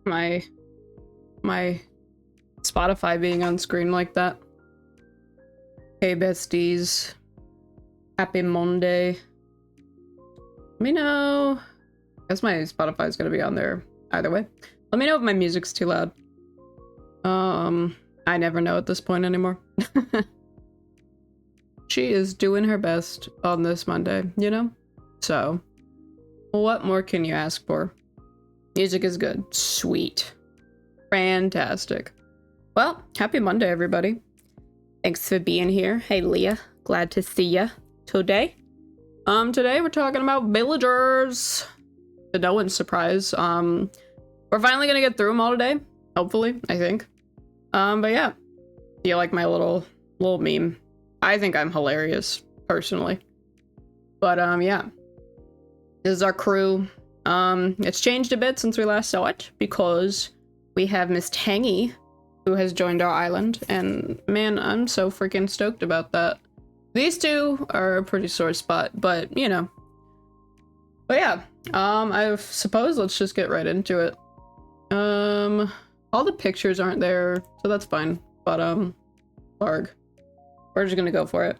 my Spotify being on screen like that. Hey besties. Happy Monday. Let me know. I guess my Spotify is gonna be on there either way. Let me know if my music's too loud. I never know at this point anymore. She is doing her best on this Monday, you know? So, what more can you ask for? Music is good. Sweet. Fantastic. Well, happy Monday, everybody. Thanks for being here. Hey, Leah. Glad to see ya today. Today we're talking about villagers. To no one's surprise. We're finally gonna get through them all today. Hopefully, I think. But yeah. Do you like my little meme? I think I'm hilarious, personally. But, yeah. This is our crew. It's changed a bit since we last saw it, because we have Miss Tangy, who has joined our island, and man, I'm so freaking stoked about that. These two are a pretty sore spot, but, you know. But yeah, I suppose let's just get right into it. All the pictures aren't there, so that's fine, but, Barg. We're just gonna go for it.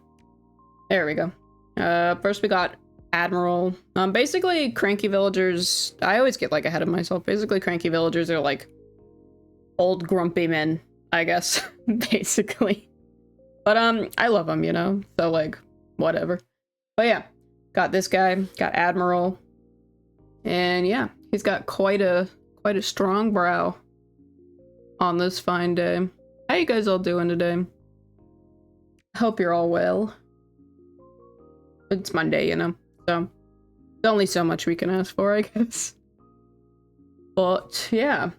There we go. First we got Admiral. Basically, cranky villagers, I always get, like, ahead of myself. Basically, cranky villagers are, like, old grumpy men, I guess, basically. But, I love them, you know? So, like, whatever. But yeah, got this guy, got Admiral. And yeah, he's got quite a strong brow on this fine day. How you guys all doing today? Hope you're all well. It's Monday, you know? So, there's only so much we can ask for, I guess. But, yeah.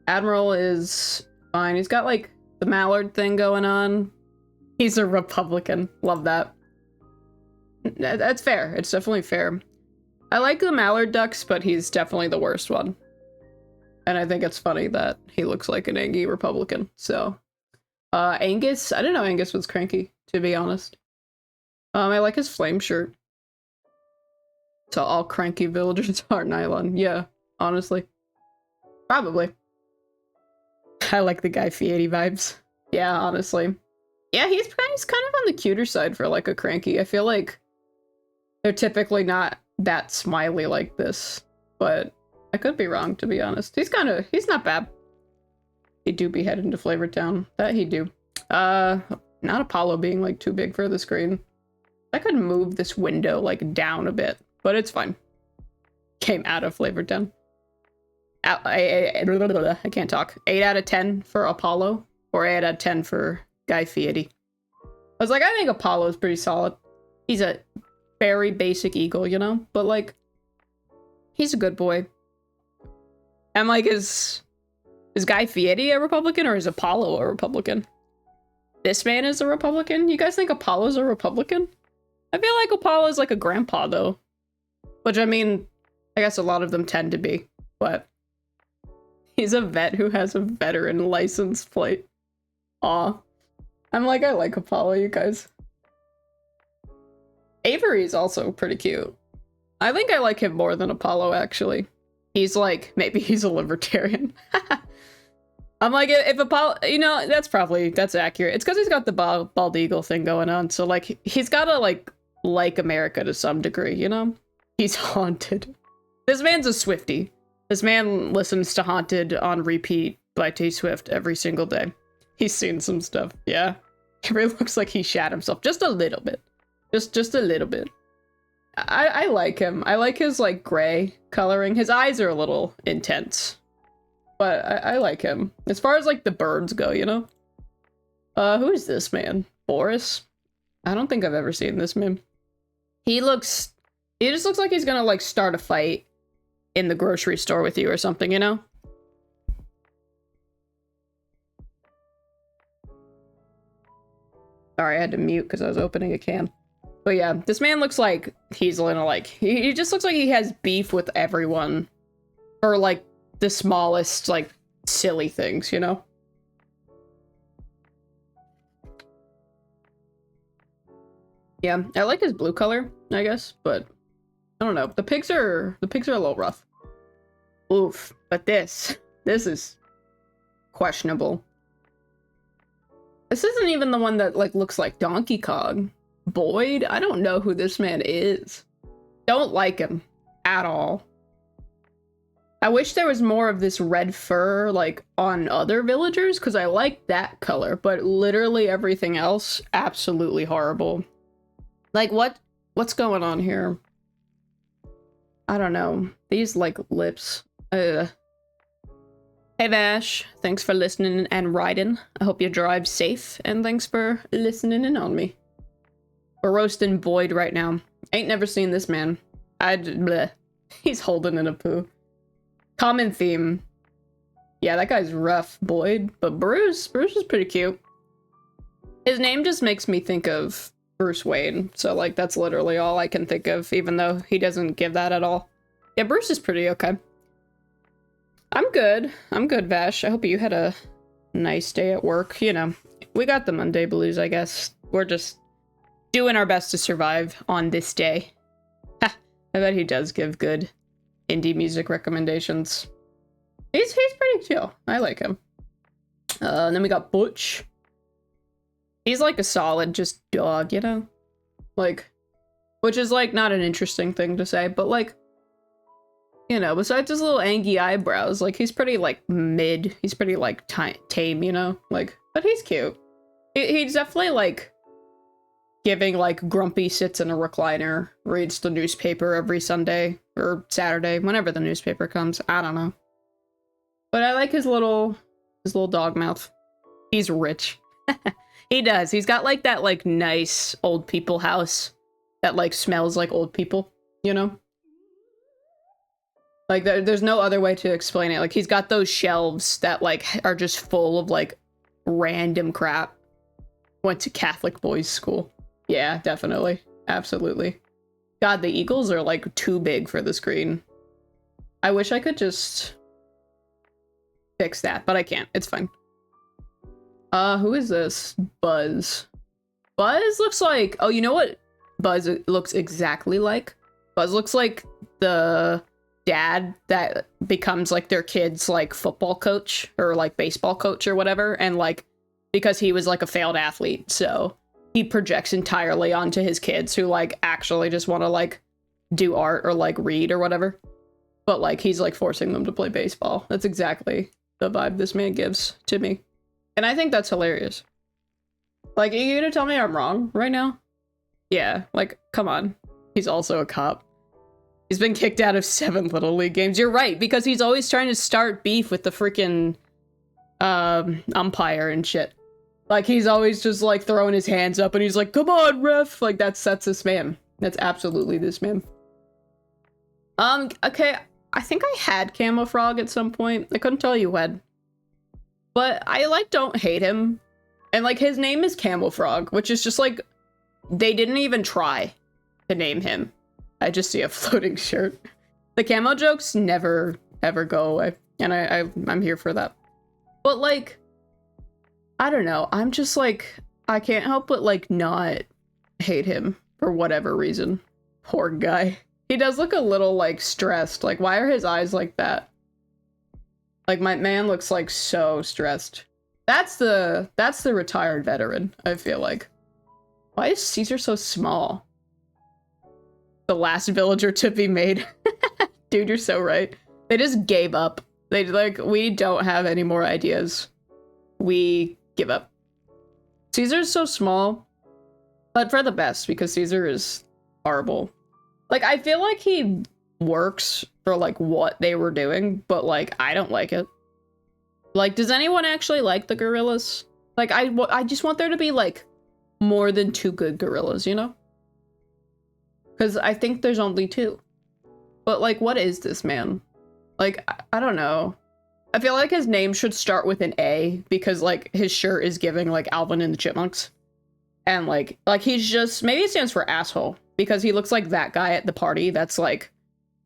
Admiral is fine. He's got, like, the mallard thing going on. He's a Republican. Love that. That's fair. It's definitely fair. I like the mallard ducks, but he's definitely the worst one. And I think it's funny that he looks like an angry Republican, so. Angus? I didn't know Angus was cranky, to be honest. I like his flame shirt. So all cranky villagers are nylon. Yeah, honestly. Probably. I like the Guy Fieri vibes. Yeah, honestly. Yeah, he's kind of on the cuter side for, like, a cranky. I feel like they're typically not that smiley like this. But I could be wrong, to be honest. He's not bad. He do be heading to Flavor Town. That he do. Not Apollo being, like, too big for the screen. I could move this window, like, down a bit, but it's fine. Came out of Flavor Town. I can't talk. 8 out of 10 for Apollo, or 8 out of 10 for Guy Fieri. I was like, I think Apollo's pretty solid. He's a very basic eagle, you know? But, like, he's a good boy. And, like, is Guy Fieri a Republican, or is Apollo a Republican? This man is a Republican? You guys think Apollo's a Republican? I feel like Apollo's like a grandpa, though. Which, I mean, I guess a lot of them tend to be. But he's a vet who has a veteran license plate. Aw. I'm like, I like Apollo, you guys. Avery's also pretty cute. I think I like him more than Apollo, actually. He's like, maybe he's a libertarian. I'm like, if Apollo, you know, that's accurate. It's because he's got the bald eagle thing going on. So, like, he's gotta, like America to some degree, you know? He's haunted. This man's a Swiftie. This man listens to Haunted on repeat by T Swift every single day. He's seen some stuff, yeah. It really looks like he shat himself. Just a little bit. Just a little bit. I like him. I like his, like, gray coloring. His eyes are a little intense. But I like him. As far as, like, the birds go, you know? Who is this man? Boris? I don't think I've ever seen this man. He just looks like he's gonna, like, start a fight in the grocery store with you or something, you know? Sorry, I had to mute because I was opening a can. But yeah, this man looks like he's gonna, like, he just looks like he has beef with everyone. For, like, the smallest, like, silly things, you know? Yeah, I like his blue color, I guess, but I don't know. The pigs are a little rough. Oof, but this This is questionable. This isn't even the one that, like, looks like Donkey Kong. Boyd? I don't know who this man is. Don't like him. At all. I wish there was more of this red fur, like, on other villagers, because I like that color, but literally everything else, absolutely horrible. Like, what's going on here? I don't know. These, like, lips. Hey Vash, thanks for listening and riding. I hope you drive safe, and thanks for listening in on me. We're roasting Boyd right now. Ain't never seen this man. Bleh. He's holding in a poo. Common theme. Yeah, that guy's rough, Boyd. But Bruce is pretty cute. His name just makes me think of Bruce Wayne. So, like, that's literally all I can think of, even though he doesn't give that at all. Yeah, Bruce is pretty okay. I'm good. I'm good, Vash. I hope you had a nice day at work. You know, we got the Monday blues, I guess. We're just doing our best to survive on this day. Ha! I bet he does give good indie music recommendations. He's pretty chill. I like him. And then we got Butch. He's like a solid just dog, you know? Like, which is like not an interesting thing to say, but like, you know, besides his little angy eyebrows, like he's pretty like mid. He's pretty like tame, you know? Like, but he's cute. He's definitely like giving like grumpy sits in a recliner, reads the newspaper every Sunday or Saturday, whenever the newspaper comes. I don't know. But I like his little dog mouth. He's rich. He does. He's got like that like nice old people house that like smells like old people, you know? Like there's no other way to explain it. Like he's got those shelves that like are just full of like random crap. Went to Catholic boys school. Yeah, definitely. Absolutely. God, the Eagles are like too big for the screen. I wish I could just fix that, but I can't. It's fine. Who is this? Buzz. Buzz looks like... Oh, you know what Buzz looks exactly like? Buzz looks like the dad that becomes like their kid's like football coach or like baseball coach or whatever. And like, because he was like a failed athlete, so he projects entirely onto his kids who like actually just want to like do art or like read or whatever. But like he's like forcing them to play baseball. That's exactly the vibe this man gives to me. And I think that's hilarious. Like, are you gonna tell me I'm wrong right now? Yeah, like, come on. He's also a cop. He's been kicked out of 7 Little League games. You're right, because he's always trying to start beef with the freaking umpire and shit. Like, he's always just, like, throwing his hands up and he's like, come on, ref! Like, that's this man. That's absolutely this man. Okay, I think I had Camo Frog at some point. I couldn't tell you when. But I, like, don't hate him. And, like, his name is Camo Frog, which is just, like, they didn't even try to name him. I just see a floating shirt. The camo jokes never, ever go away. And I'm here for that. But, like, I don't know. I'm just, like, I can't help but, like, not hate him for whatever reason. Poor guy. He does look a little, like, stressed. Like, why are his eyes like that? Like, my man looks, like, so stressed. That's the retired veteran, I feel like. Why is Caesar so small? The last villager to be made. Dude, you're so right. They just gave up. They, like, we don't have any more ideas. We give up. Caesar's so small, but for the best, because Caesar is horrible. Like, I feel like he works for, like, what they were doing, but, like, I don't like it. Like, does anyone actually like the gorillas? Like, I just want there to be, like, more than 2 good gorillas, you know? Because I think there's only 2. But, like, what is this man? Like, I don't know. I feel like his name should start with an A, because, like, his shirt is giving, like, Alvin and the Chipmunks. And, like, he's just... Maybe it stands for asshole, because he looks like that guy at the party that's like,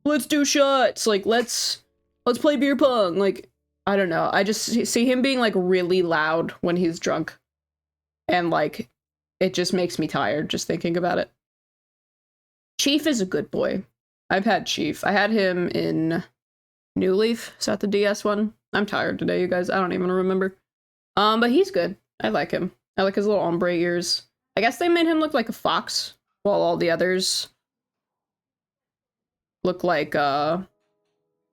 let's do shots! Like, let's play beer pong! Like, I don't know. I just see him being, like, really loud when he's drunk. And, like, it just makes me tired just thinking about it. Chief is a good boy. I've had Chief. I had him in New Leaf. Is that the DS one? I'm tired today, you guys. I don't even remember. But he's good. I like him. I like his little ombre ears. I guess they made him look like a fox, while all the others look like,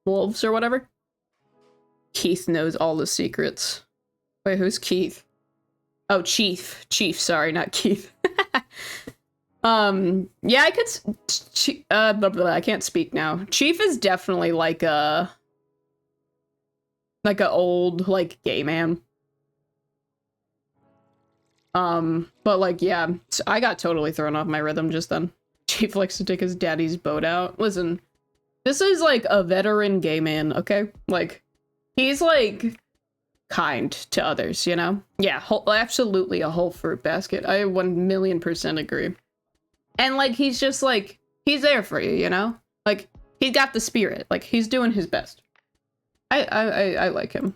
wolves or whatever. Keith knows all the secrets. Wait, who's Keith? Oh, Chief. Chief, sorry, not Keith. Yeah, I could, blah, blah, I can't speak now. Chief is definitely like a old, like, gay man. But like, yeah, I got totally thrown off my rhythm just then. Chief likes to take his daddy's boat out. Listen, this is like a veteran gay man, okay? Like, he's like kind to others, you know? Yeah, absolutely a whole fruit basket. I 1,000,000% agree. And like, he's just like, he's there for you, you know? Like, he got the spirit. Like, he's doing his best. I like him.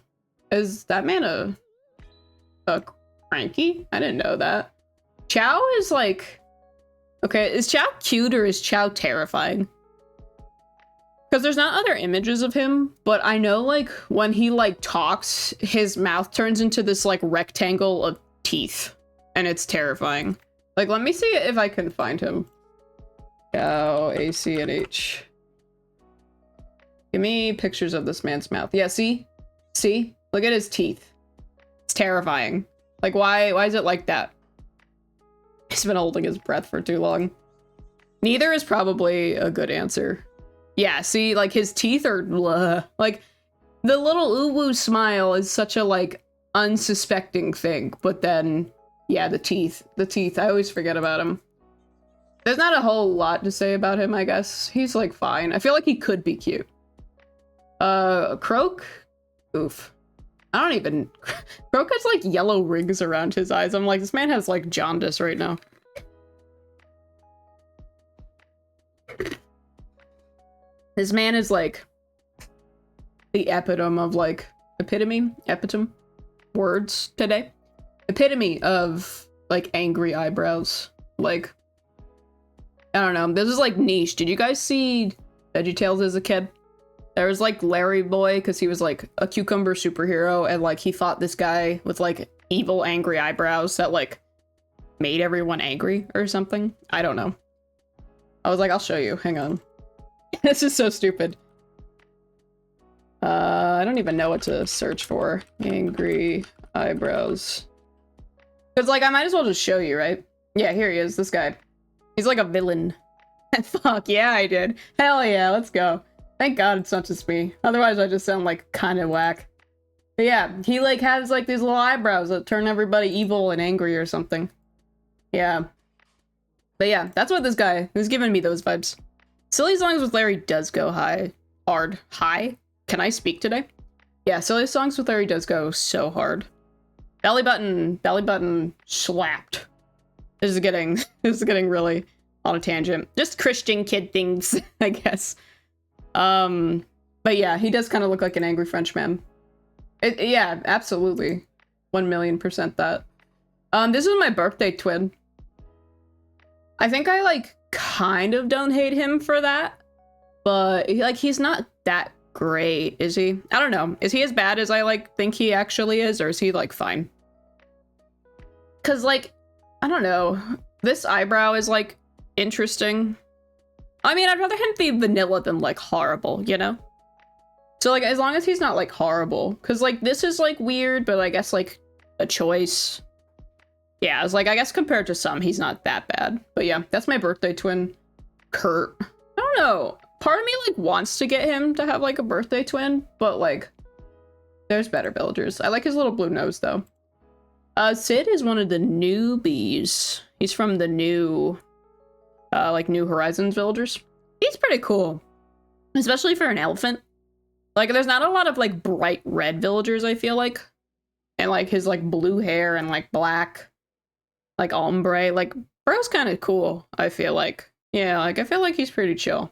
Is that man a cranky? I didn't know that. Chow is like, okay, is Chow cute or is Chow terrifying? Because there's not other images of him, but I know, like, when he, like, talks, his mouth turns into this, like, rectangle of teeth. And it's terrifying. Like, let me see if I can find him. Chow, ACNH. Give me pictures of this man's mouth. Yeah, see? See? Look at his teeth. It's terrifying. Like, why is it like that? He's been holding his breath for too long. Neither is probably a good answer. Yeah, see, like, his teeth are bleh. Like, the little ooh-woo smile is such a, like, unsuspecting thing. But then, yeah, the teeth. The teeth, I always forget about him. There's not a whole lot to say about him, I guess. He's, like, fine. I feel like he could be cute. Croak? Oof. I don't even... Croak has, like, yellow rings around his eyes. I'm like, this man has, like, jaundice right now. This man is, like, the epitome of, like... Epitome? Words today? Epitome of, like, angry eyebrows. Like... I don't know. This is, like, niche. Did you guys see VeggieTales as a kid? There was, like, Larry Boy, because he was, like, a cucumber superhero, and, like, he fought this guy with, like, evil, angry eyebrows that, like, made everyone angry or something. I don't know. I was like, I'll show you. Hang on. This is so stupid. I don't even know what to search for. Angry eyebrows. Because, like, I might as well just show you, right? Yeah, here he is, this guy. He's like a villain. Fuck, yeah, I did. Hell yeah, let's go. Thank God it's not just me. Otherwise, I just sound like kind of whack. But yeah, he like has like these little eyebrows that turn everybody evil and angry or something. Yeah. But yeah, that's what this guy is giving me those vibes. Silly Songs with Larry does go hard. High? Can I speak today? Yeah, Silly Songs with Larry does go so hard. Belly button slapped. This is getting really on a tangent. Just Christian kid things, I guess. But yeah, he does kind of look like an angry Frenchman. Yeah, absolutely. 1,000,000% that. This is my birthday twin. I think I, like, kind of don't hate him for that. But, like, he's not that great, is he? I don't know. Is he as bad as I, like, think he actually is? Or is he, like, fine? Because, like, I don't know. This eyebrow is, like, interesting. I mean, I'd rather him be vanilla than, like, horrible, you know? So, like, as long as he's not, like, horrible. Because, like, this is, like, weird, but I guess, like, a choice. Yeah, it's like, I guess compared to some, he's not that bad. But yeah, that's my birthday twin, Kurt. I don't know. Part of me, like, wants to get him to have, like, a birthday twin. But, like, there's better villagers. I like his little blue nose, though. Sid is one of the newbies. He's from the new... like, New Horizons villagers. He's pretty cool. Especially for an elephant. Like, there's not a lot of, like, bright red villagers, I feel like. And, like, his, like, blue hair and, like, black, like, ombre. Like, bro's kind of cool, I feel like. Yeah, like, I feel like he's pretty chill.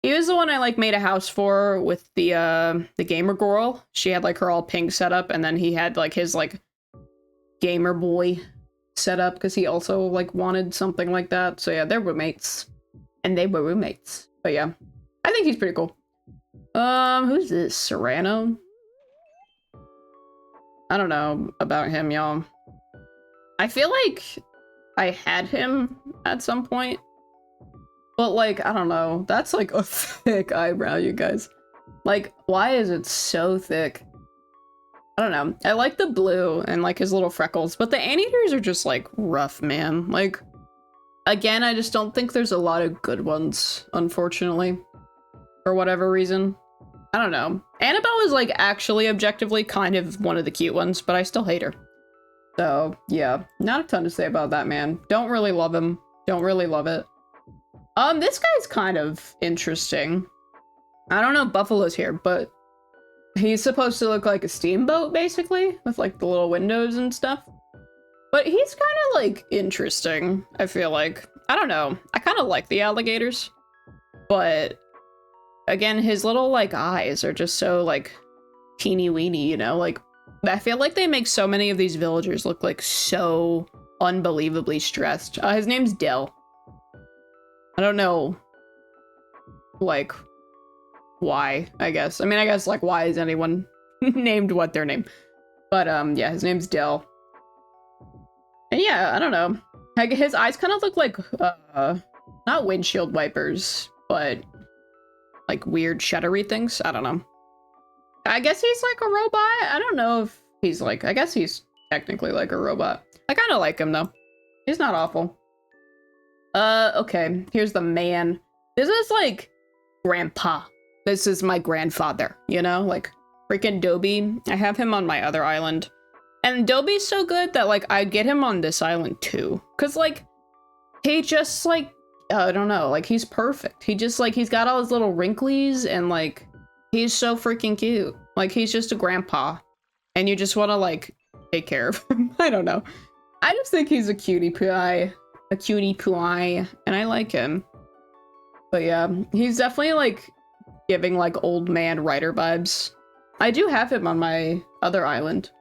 He was the one I, like, made a house for with the gamer girl. She had, like, her all pink setup, and then he had, like, his, like, gamer boy set up because he also like wanted something like that. So yeah, they're roommates, and they were roommates. But yeah, I think he's pretty cool. Who's this? Serrano? I don't know about him, y'all. I feel like I had him at some point. But, like, I don't know. That's, like, a thick eyebrow, you guys. Like, why is it so thick? I don't know. I like the blue and, like, his little freckles. But the anteaters are just, like, rough, man. Like, again, I just don't think there's a lot of good ones, unfortunately. For whatever reason. I don't know. Annabelle is, like, actually objectively kind of one of the cute ones, but I still hate her. So, yeah. Not a ton to say about that, man. Don't really love him. Don't really love it. This guy's kind of interesting. I don't know if Buffalo's here, but he's supposed to look like a steamboat, basically, with, like, the little windows and stuff. But he's kind of, like, interesting, I feel like. I don't know. I kind of like the alligators. But, again, his little, like, eyes are just so, like, teeny-weeny, you know? Like, I feel like they make so many of these villagers look, like, so unbelievably stressed. His name's Dell. I don't know, like, why, I guess. I mean, I guess, like, why is anyone named what their name? But, yeah, his name's Dell. And yeah, I don't know. Like, his eyes kind of look like, not windshield wipers, but, like, weird shuttery things. I don't know. I guess he's, like, a robot. I don't know if he's, like, I guess he's technically, like, a robot. I kind of like him, though. He's not awful. Okay, here's the man. This is, like, grandpa. This is my grandfather, you know? Like, freaking Dobie. I have him on my other island. And Dobie's so good that, like, I get him on this island, too. Because, like, he just, like, I don't know. Like, he's perfect. He just, like, he's got all his little wrinklies, and, like, he's so freaking cute. Like, he's just a grandpa. And you just want to, like, take care of him. I don't know. I just think he's a cutie pie. A cutie pie, and I like him. But yeah, he's definitely, like, giving, like, old man writer vibes. I do have him on my other island.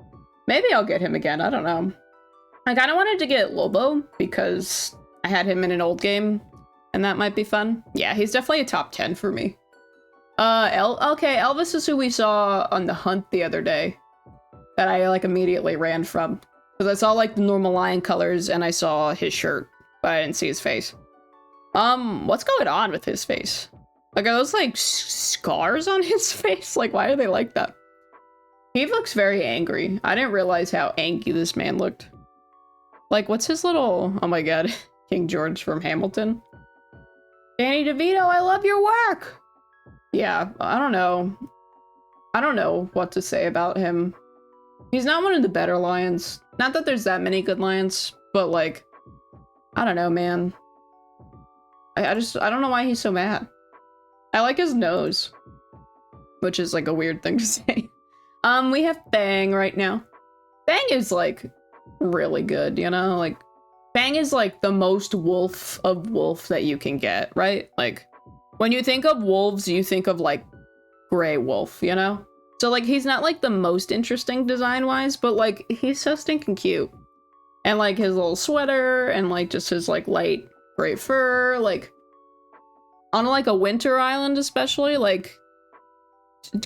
Maybe I'll get him again, I don't know. I kind of wanted to get Lobo, because I had him in an old game, and that might be fun. Yeah, he's definitely a top 10 for me. Okay, Elvis is who we saw on the hunt the other day, that I, like, immediately ran from. Because I saw, like, the normal lion colors, and I saw his shirt. But I didn't see his face. What's going on with his face? Like, are those, like, scars on his face? Like, why are they like that? He looks very angry. I didn't realize how angry this man looked. Like, what's his little... Oh my god. King George from Hamilton. Danny DeVito, I love your work! Yeah, I don't know. I don't know what to say about him. He's not one of the better lions. Not that there's that many good lions, but, like... I don't know, man. I don't know why he's so mad. I like his nose. Which is, like, a weird thing to say. We have Bang right now. Bang is, like, really good, you know? Like, Bang is, like, the most wolf of wolf that you can get, right? Like, when you think of wolves, you think of, like, gray wolf, you know? So, like, he's not, like, the most interesting design-wise, but, like, he's so stinking cute. And, like, his little sweater, and, like, just his, like, light gray fur, like, on, like, a winter island especially, like,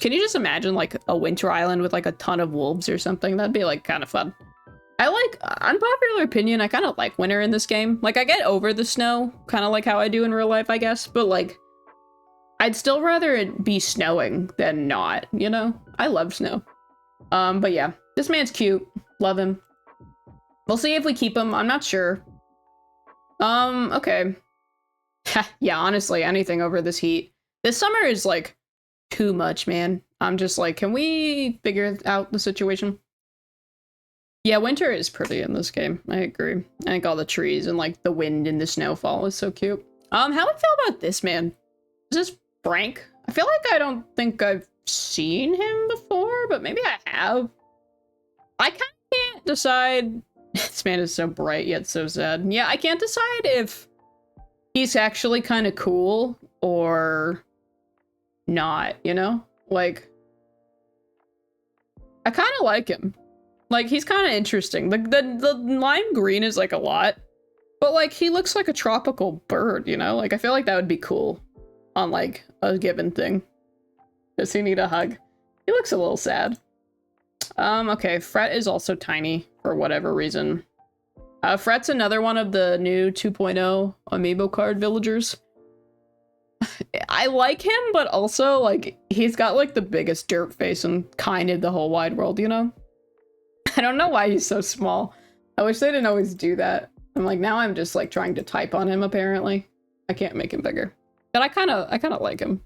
can you just imagine, like, a winter island with, like, a ton of wolves or something? That'd be, like, kind of fun. I like, unpopular opinion, I kind of like winter in this game. Like, I get over the snow, kind of like how I do in real life, I guess, but, like, I'd still rather it be snowing than not, you know? I love snow. But yeah, this man's cute. Love him. We'll see if we keep him. I'm not sure. Okay. Yeah, honestly, anything over this heat. This summer is, like, too much, man. I'm just like, can we figure out the situation? Yeah, winter is pretty in this game. I agree. I think all the trees and, like, the wind and the snowfall is so cute. How do I feel about this man? Is this Frank? I feel like I don't think I've seen him before, but maybe I have. I kind of can't decide. This man is so bright yet so sad. Yeah, I can't decide if he's actually kind of cool or not, you know? Like, I kind of like him. Like, he's kind of interesting. The lime green is, like, a lot. But, like, he looks like a tropical bird, you know? Like, I feel like that would be cool on, like, a given thing. Does he need a hug? He looks a little sad. Okay, Fret is also tiny for whatever reason. Fret's another one of the new 2.0 amiibo card villagers. I like him, but also, like, he's got, like, the biggest dirt face in kind of the whole wide world, you know? I don't know why he's so small. I wish they didn't always do that. I'm like, now I'm just, like, trying to type on him, apparently. I can't make him bigger. But I kind of like him.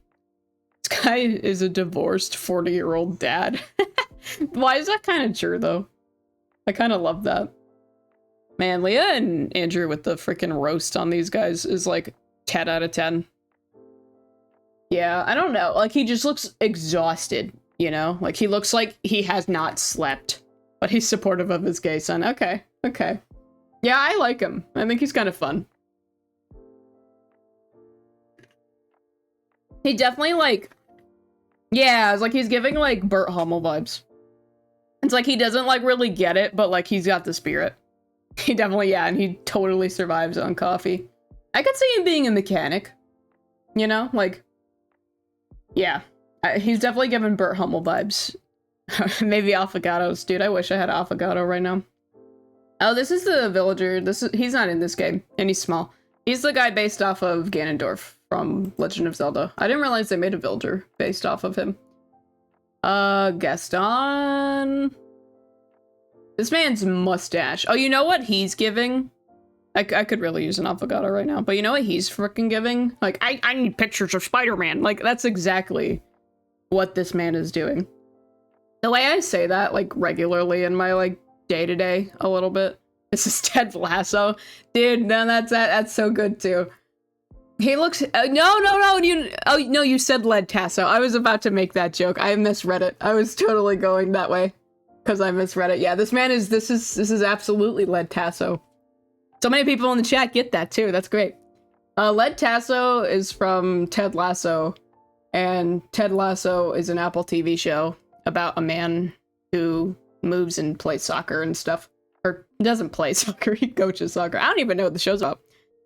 This guy is a divorced 40-year-old dad. Why is that kind of true, though? I kind of love that. Man, Leah and Andrew with the freaking roast on these guys is, like, 10 out of 10. Yeah, I don't know. Like, he just looks exhausted, you know? Like, he looks like he has not slept. But he's supportive of his gay son. Okay, okay. Yeah, I like him. I think he's kind of fun. He definitely, like... Yeah, it's like he's giving, like, Burt Hummel vibes. It's like he doesn't, like, really get it, but, like, he's got the spirit. He definitely, yeah, and he totally survives on coffee. I could see him being a mechanic. You know? Like... Yeah. He's definitely giving Burt Hummel vibes. Maybe Affogatos. Dude, I wish I had Affogato right now. Oh, this is the villager. He's not in this game, and he's small. He's the guy based off of Ganondorf from Legend of Zelda. I didn't realize they made a villager based off of him. Gaston. This man's mustache. Oh, you know what he's giving? I could really use an Affogato right now, but you know what he's freaking giving? Like, I need pictures of Spider-Man. Like, that's exactly what this man is doing. The way I say that, like, regularly in my, like, day-to-day a little bit. This is Ted Lasso. Dude, no, that's so good, too. He looks... no, you said Led Tasso. I was about to make that joke. I misread it. I was totally going that way. Because I misread it. Yeah, this is absolutely Led Tasso. So many people in the chat get that, too. That's great. Led Tasso is from Ted Lasso. And Ted Lasso is an Apple TV show about a man who moves and plays soccer and stuff. Or doesn't play soccer, he coaches soccer. I don't even know what the show's about.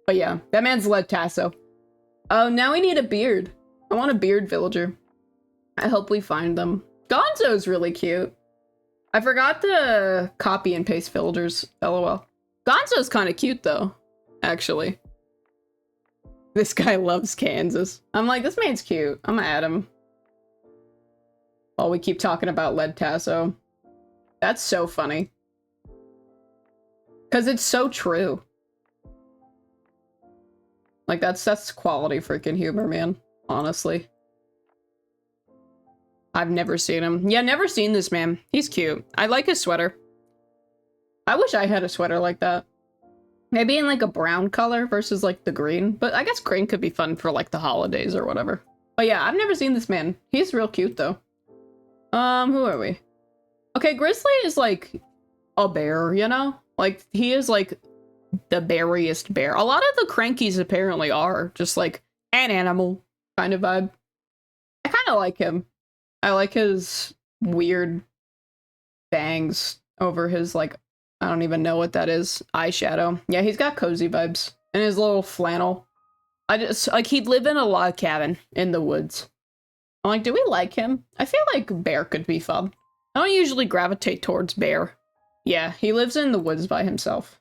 But yeah, that man's Led Tasso. Oh, now we need a beard. I want a beard villager. I hope we find them. Gonzo's really cute. I forgot to copy and paste villagers, lol. Gonzo's kind of cute, though, actually. This guy loves Kansas. I'm like, this man's cute. I'm gonna add him. While we keep talking about Led Tasso. That's so funny. Because it's so true. Like, that's quality freaking humor, man. Honestly. I've never seen him. Yeah, never seen this man. He's cute. I like his sweater. I wish I had a sweater like that. Maybe in, like, a brown color versus, like, the green. But I guess green could be fun for, like, the holidays or whatever. But yeah, I've never seen this man. He's real cute, though. Who are we? Okay, Grizzly is, like, a bear, you know? Like, he is, like, the beariest bear. A lot of the crankies apparently are just, like, an animal kind of vibe. I kind of like him. I like his weird bangs over his, like, I don't even know what that is. Eyeshadow. Yeah, he's got cozy vibes. And his little flannel. I just, like, he'd live in a log cabin in the woods. I'm like, do we like him? I feel like bear could be fun. I don't usually gravitate towards bear. Yeah, he lives in the woods by himself.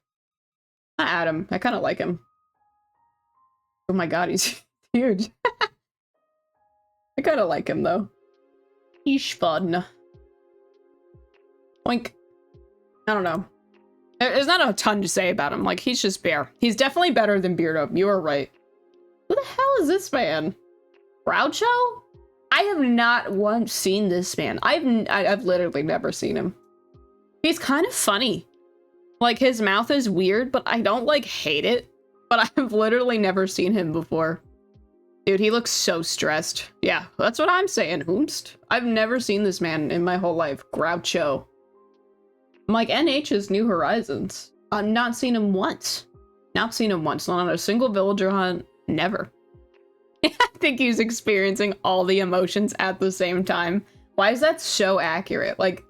I add him. I kind of like him. Oh my god, he's huge. I kind of like him, though. He's fun. Oink. I don't know. There's not a ton to say about him. Like, he's just bear. He's definitely better than Beardo. You are right. Who the hell is this man? Groucho? I have not once seen this man. I've literally never seen him. He's kind of funny. Like, his mouth is weird, but I don't, like, hate it. But I've literally never seen him before. Dude, he looks so stressed. Yeah, that's what I'm saying, Hoomst. I've never seen this man in my whole life. Groucho. I'm like, NH's New Horizons. I've not seen him once. Not seen him once. Not on a single villager hunt. Never. I think he's experiencing all the emotions at the same time. Why is that so accurate? Like,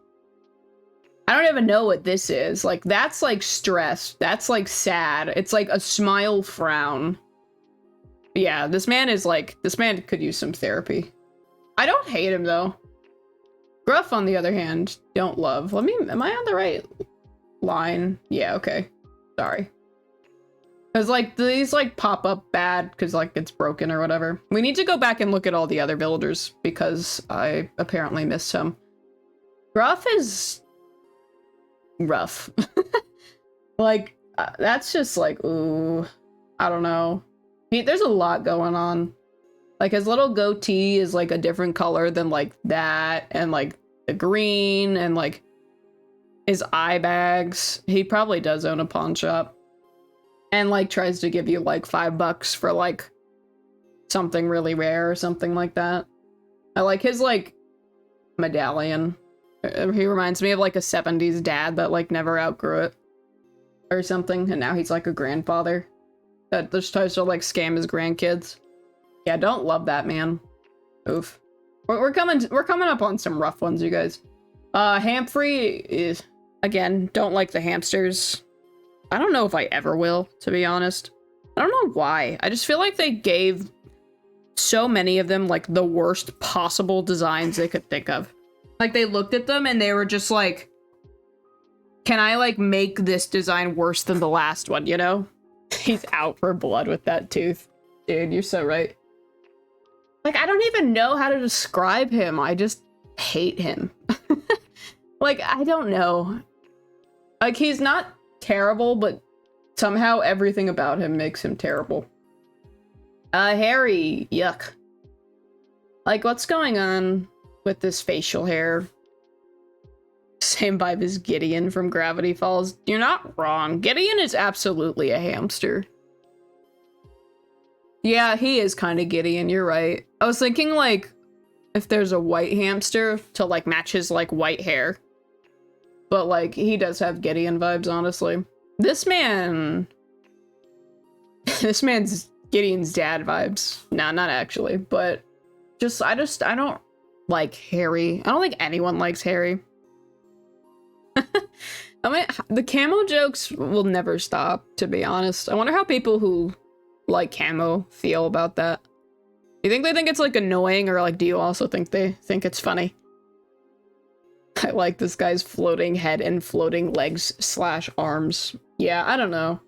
I don't even know what this is. Like, that's like stress. That's like sad. It's like a smile frown. Yeah, this man is like, this man could use some therapy. I don't hate him though. Gruff, on the other hand, don't love. Am I on the right line? Yeah, okay. Sorry. Because, like, these, like, pop up bad because, like, it's broken or whatever. We need to go back and look at all the other villagers because I apparently missed some. Gruff is rough. Like, that's just, like, ooh, I don't know. There's a lot going on. Like, his little goatee is, like, a different color than, like, that, and, like, the green, and, like, his eye bags. He probably does own a pawn shop. And, like, tries to give you, like, $5 for, like, something really rare or something like that. I like his, like, medallion. He reminds me of, like, a 70s dad that, like, never outgrew it. Or something, and now he's, like, a grandfather that just tries to, like, scam his grandkids. Yeah, don't love that, man. Oof. We're coming up on some rough ones, you guys. Hamfrey is, again, don't like the hamsters. I don't know if I ever will, to be honest. I don't know why. I just feel like they gave so many of them, like, the worst possible designs they could think of. Like, they looked at them and they were just like, can I, like, make this design worse than the last one, you know? He's out for blood with that tooth. Dude, you're so right. Like, I don't even know how to describe him. I just hate him. Like, I don't know. Like, he's not terrible, but somehow everything about him makes him terrible. Harry, yuck. Like, what's going on with this facial hair? Same vibe as Gideon from Gravity Falls. You're not wrong. Gideon is absolutely a hamster. Yeah, he is kind of Gideon, you're right. I was thinking, like, if there's a white hamster to, like, match his, like, white hair. But, like, he does have Gideon vibes, honestly. This man... This man's Gideon's dad vibes. No, not actually, but... I don't like Harry. I don't think anyone likes Harry. I mean, the camo jokes will never stop, to be honest. I wonder how people who like camo feel about that. Do you think they think it's, like, annoying, or, like, do you also think they think it's funny? I like this guy's floating head and floating legs / arms. Yeah, I don't know.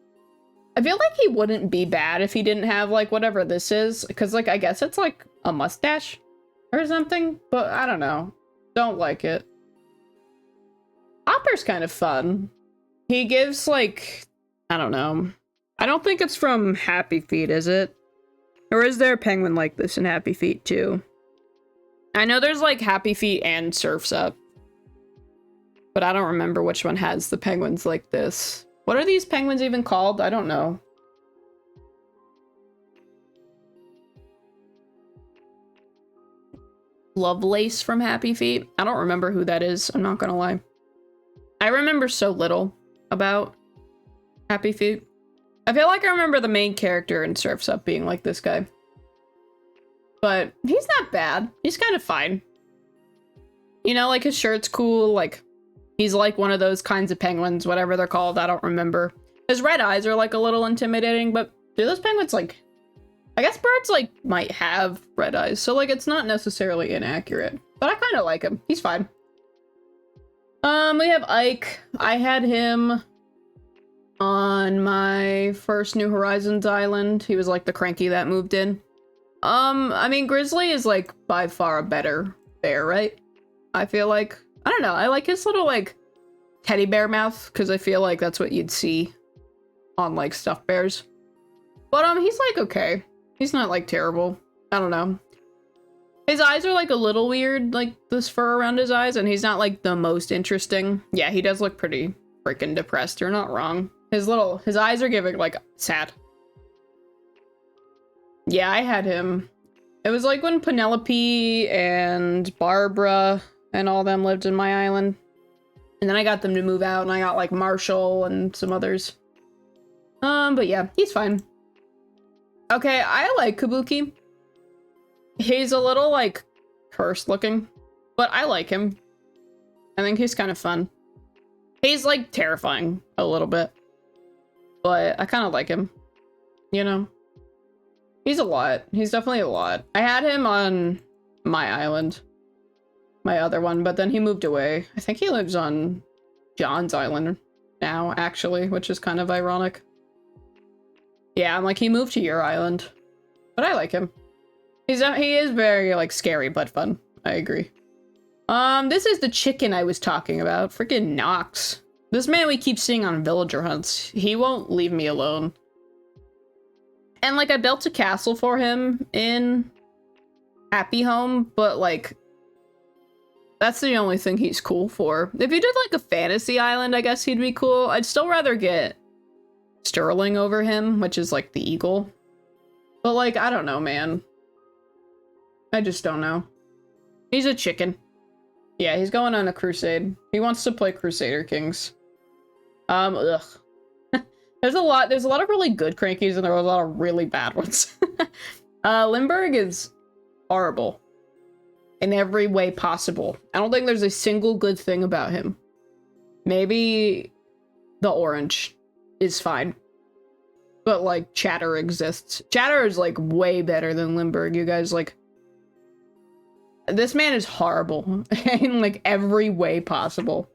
I feel like he wouldn't be bad if he didn't have, like, whatever this is. Because, like, I guess it's, like, a mustache or something. But I don't know. Don't like it. Hopper's kind of fun. He gives, like, I don't know. I don't think it's from Happy Feet, is it? Or is there a penguin like this in Happy Feet, too? I know there's, like, Happy Feet and Surf's Up. But I don't remember which one has the penguins like this. What are these penguins even called? I don't know. Lovelace from Happy Feet? I don't remember who that is, I'm not gonna lie. I remember so little about Happy Feet. I feel like I remember the main character in Surf's Up being like this guy. But he's not bad. He's kind of fine. You know, like, his shirt's cool, like, he's like one of those kinds of penguins, whatever they're called, I don't remember. His red eyes are, like, a little intimidating, but do those penguins, like... I guess birds, like, might have red eyes, so, like, it's not necessarily inaccurate. But I kind of like him. He's fine. We have Ike. I had him on my first New Horizons island. He was, like, the cranky that moved in. I mean, Grizzly is, like, by far a better bear, right? I feel like. I don't know. I like his little, like, teddy bear mouth, because I feel like that's what you'd see on, like, stuffed bears. But, he's, like, okay. He's not, like, terrible. I don't know. His eyes are, like, a little weird, like, this fur around his eyes, and he's not, like, the most interesting. Yeah, he does look pretty freaking depressed. You're not wrong. His eyes are giving, like, sad. Yeah, I had him. It was, like, when Penelope and Barbara and all them lived in my island. And then I got them to move out, and I got, like, Marshall and some others. But yeah, he's fine. Okay, I like Kabuki. He's a little, like, cursed looking, but I like him. I think he's kind of fun. He's, like, terrifying a little bit, but I kind of like him, you know? He's a lot. He's definitely a lot. I had him on my island. my other one, but then he moved away. I think he lives on John's Island now, actually, which is kind of ironic. Yeah, I'm like, he moved to your island. But I like him. He is very, like, scary but fun. I agree. This is the chicken I was talking about. Freaking Nox. This man we keep seeing on villager hunts. He won't leave me alone. And, like, I built a castle for him in Happy Home, but, like, that's the only thing he's cool for. If he did, like, a fantasy island, I guess he'd be cool. I'd still rather get Sterling over him, which is, like, the eagle. But, like, I don't know, man. I just don't know. He's a chicken. Yeah, he's going on a crusade. He wants to play Crusader Kings. Ugh. There's a lot of really good crankies and there are a lot of really bad ones. Limburg is horrible. In every way possible. I don't think there's a single good thing about him. Maybe the orange is fine. But, like, Chatter exists. Chatter is, like, way better than Limburg, you guys. Like, this man is horrible in, like, every way possible.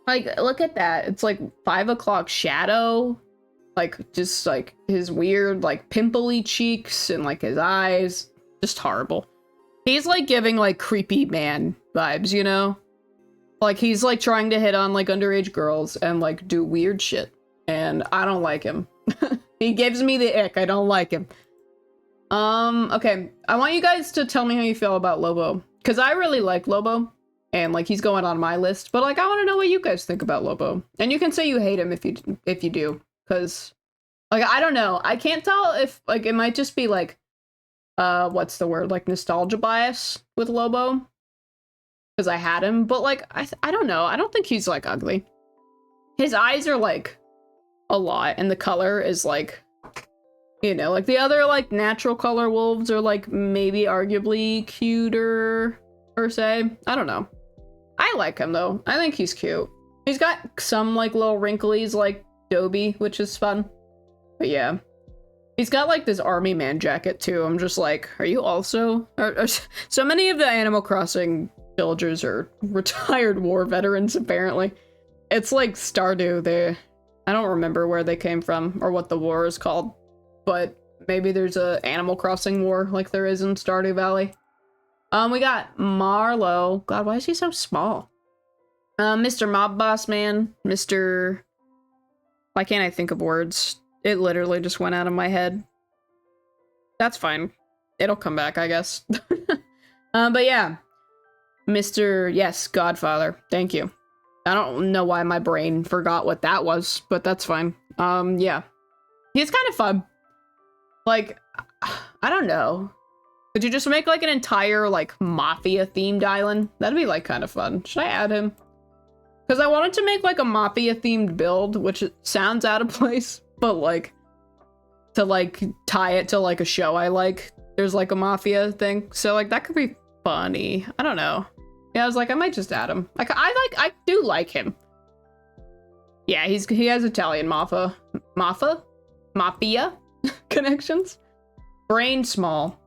Like, look at that. It's, like, 5 o'clock shadow. Like, just, like, his weird, like, pimply cheeks and, like, his eyes. Just horrible. He's, like, giving, like, creepy man vibes, you know? Like, he's, like, trying to hit on, like, underage girls and, like, do weird shit. And I don't like him. He gives me the ick. I don't like him. Okay. I want you guys to tell me how you feel about Lobo. Because I really like Lobo. And, like, he's going on my list. But, like, I want to know what you guys think about Lobo. And you can say you hate him if you do. Because, like, I don't know. I can't tell if, like, it might just be, like, what's the word? Like, nostalgia bias with Lobo. Because I had him. But, like, I don't know. I don't think he's, like, ugly. His eyes are, like, a lot. And the color is, like, you know, like, the other, like, natural color wolves are, like, maybe arguably cuter, per se. I don't know. I like him, though. I think he's cute. He's got some, like, little wrinklies, like Dobie, which is fun. But, yeah. He's got, like, this army man jacket, too. I'm just like, are you also... So many of the Animal Crossing villagers are retired war veterans, apparently. It's like Stardew. I don't remember where they came from, or what the war is called. But maybe there's a Animal Crossing war, like there is in Stardew Valley. We got Marlo. God, why is he so small? Mr. Mob Boss Man. Mr... Why can't I think of words? It literally just went out of my head. That's fine. It'll come back, I guess. But yeah. Mr. Yes, Godfather. Thank you. I don't know why my brain forgot what that was, but that's fine. Yeah. He's kind of fun. Like, I don't know. Could you just make, like, an entire, like, Mafia-themed island? That'd be, like, kind of fun. Should I add him? Because I wanted to make, like, a Mafia-themed build, which sounds out of place, but, like, to, like, tie it to, like, a show I like. There's, like, a Mafia thing. So, like, that could be funny. I don't know. Yeah, I was like, I might just add him. Like, I do like him. Yeah, he has Italian Mafia connections. Brain small.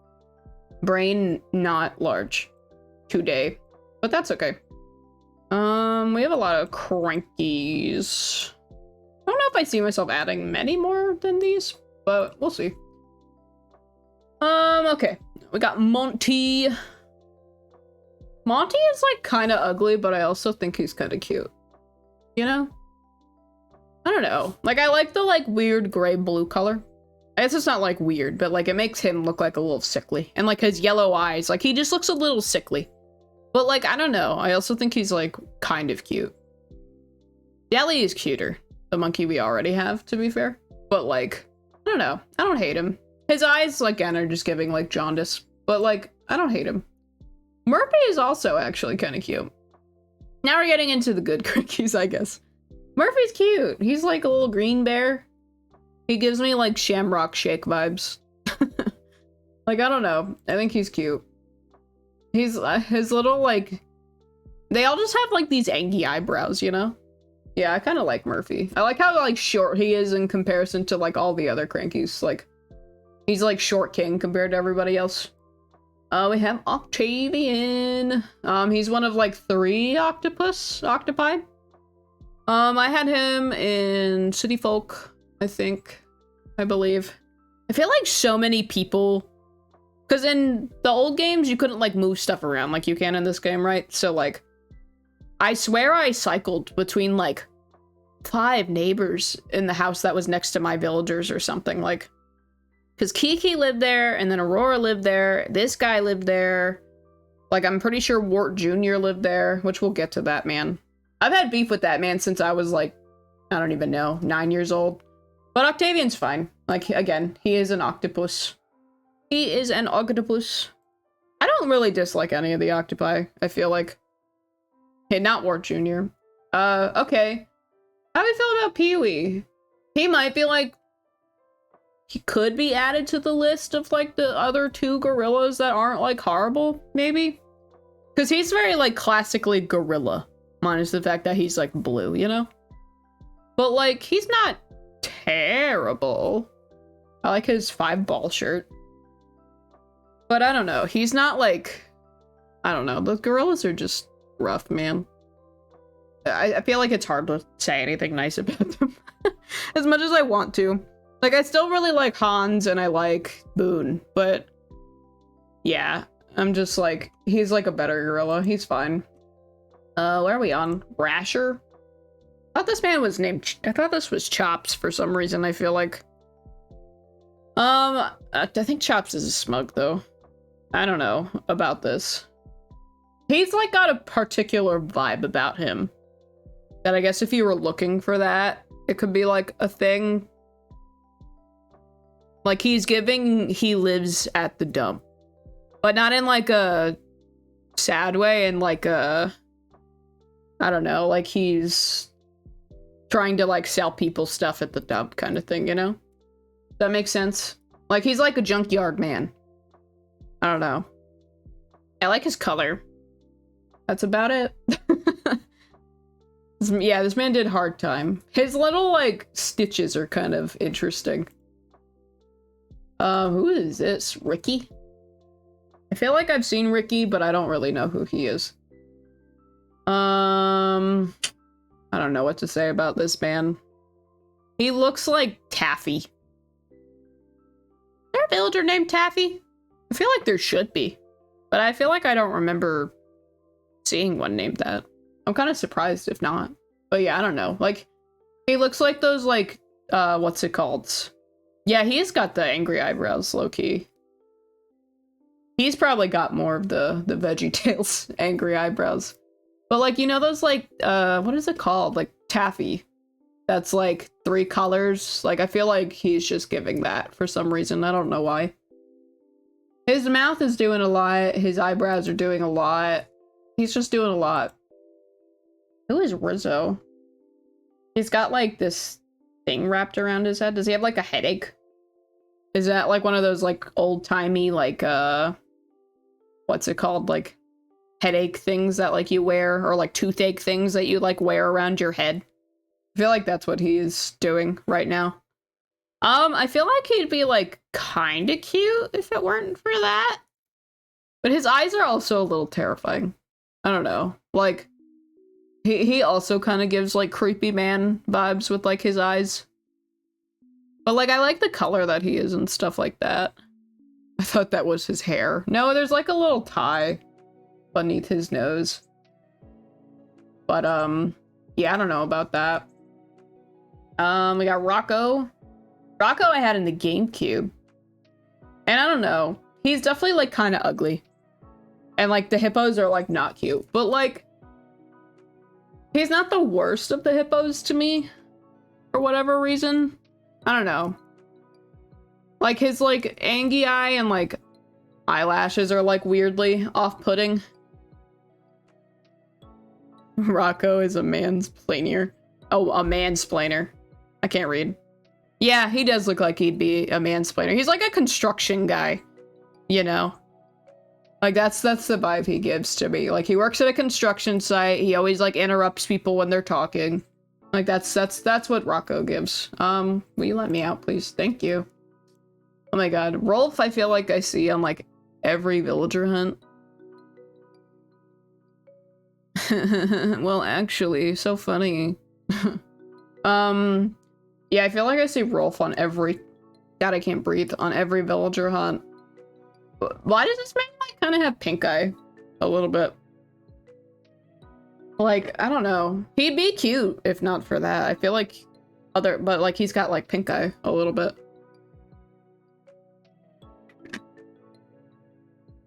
Brain not large. Today. But that's okay. We have a lot of crankies. I don't know if I see myself adding many more than these, but we'll see. Okay. We got Monty. Monty is, like, kind of ugly, but I also think he's kind of cute. You know? I don't know. Like, I like the, like, weird gray-blue color. I guess it's not, like, weird, but, like, it makes him look, like, a little sickly. And, like, his yellow eyes, like, he just looks a little sickly. But, like, I don't know. I also think he's, like, kind of cute. Deli is cuter. The monkey we already have, to be fair. But, like, I don't know. I don't hate him. His eyes, like, again, are just giving, like, jaundice. But, like, I don't hate him. Murphy is also actually kind of cute. Now we're getting into the good cookies, I guess. Murphy's cute. He's like a little green bear. He gives me like Shamrock Shake vibes. Like, I don't know. I think he's cute. He's his little like... They all just have like these angy eyebrows, you know? Yeah, I kind of like Murphy. I like how like short he is in comparison to like all the other crankies. Like, he's like short king compared to everybody else. We have Octavian. He's one of like 3 octopi. I had him in City Folk, I believe. I feel like so many people, because in the old games, you couldn't like move stuff around like you can in this game, right? So like, I swear I cycled between like 5 neighbors in the house that was next to my villagers or something, like, because Kiki lived there, and then Aurora lived there, this guy lived there, like, I'm pretty sure Wart Jr. lived there, which we'll get to that man. I've had beef with that man since I was like, I don't even know, 9 years old. But Octavian's fine. Like, again, he is an octopus. He is an octopus. I don't really dislike any of the octopi, I feel like. Hey, not Wart Jr. Okay. How do you feel about Pee-wee? He might be like, he could be added to the list of like the other 2 gorillas that aren't like horrible, maybe? Because he's very like classically gorilla, minus the fact that he's like blue, you know? But like, he's not terrible. I like his 5-ball shirt. But I don't know, he's not like, I don't know, the gorillas are just rough, man. I feel like it's hard to say anything nice about them. As much as I want to. Like, I still really like Hans and I like Boone, but yeah, I'm just like, he's like a better gorilla. He's fine. Where are we on? Rasher? I thought this man was named, I thought this was Chops for some reason, I feel like. I think Chops is a smug though. I don't know about this. He's like got a particular vibe about him. That I guess if you were looking for that, it could be like a thing. Like he's giving, he lives at the dump. But not in like a sad way, in like a, I don't know, like he's trying to like sell people stuff at the dump kind of thing, you know? That makes sense? Like he's like a junkyard man. I don't know. I like his color. That's about it. Yeah, this man did hard time. His little, like, stitches are kind of interesting. Who is this? Ricky? I feel like I've seen Ricky, but I don't really know who he is. I don't know what to say about this man. He looks like Taffy. Is there a villager named Taffy? I feel like there should be. But I feel like I don't remember seeing one named that. I'm kind of surprised if not. But yeah, I don't know. Like, he looks like those, like, what's it called? Yeah, he's got the angry eyebrows, low-key. He's probably got more of the VeggieTales angry eyebrows. But, like, you know those, like, what is it called? Like, taffy. That's, like, 3 colors. Like, I feel like he's just giving that for some reason. I don't know why. His mouth is doing a lot. His eyebrows are doing a lot. He's just doing a lot. Who is Rizzo? He's got like this thing wrapped around his head. Does he have like a headache? Is that like one of those like old-timey like what's it called? Like headache things that like you wear, or like toothache things that you like wear around your head? I feel like that's what he is doing right now. I feel like he'd be like kind of cute if it weren't for that. But his eyes are also a little terrifying. I don't know. Like, he also kind of gives, like, creepy man vibes with, like, his eyes. But, like, I like the color that he is and stuff like that. I thought that was his hair. No, there's, like, a little tie beneath his nose. But, yeah, I don't know about that. We got Rocco. Rocco I had in the GameCube. And I don't know. He's definitely, like, kind of ugly. And, like, the hippos are, like, not cute. But, like, he's not the worst of the hippos to me. For whatever reason. I don't know. Like, his, like, angy eye and, like, eyelashes are, like, weirdly off-putting. Rocco is a mansplainer. Oh, a mansplainer. I can't read. Yeah, he does look like he'd be a mansplainer. He's, like, a construction guy. You know? Like, that's the vibe he gives to me. Like, he works at a construction site. He always, like, interrupts people when they're talking. Like, that's what Rocco gives. Will you let me out, please? Thank you. Oh my god. Rolf, I feel like I see on, like, every villager hunt. Well, actually, so funny. Yeah, I feel like I see Rolf on every... God, I can't breathe. On every villager hunt. Why does this man, like, kind of have pink eye? A little bit. Like, I don't know. He'd be cute if not for that. I feel like but like he's got like pink eye a little bit.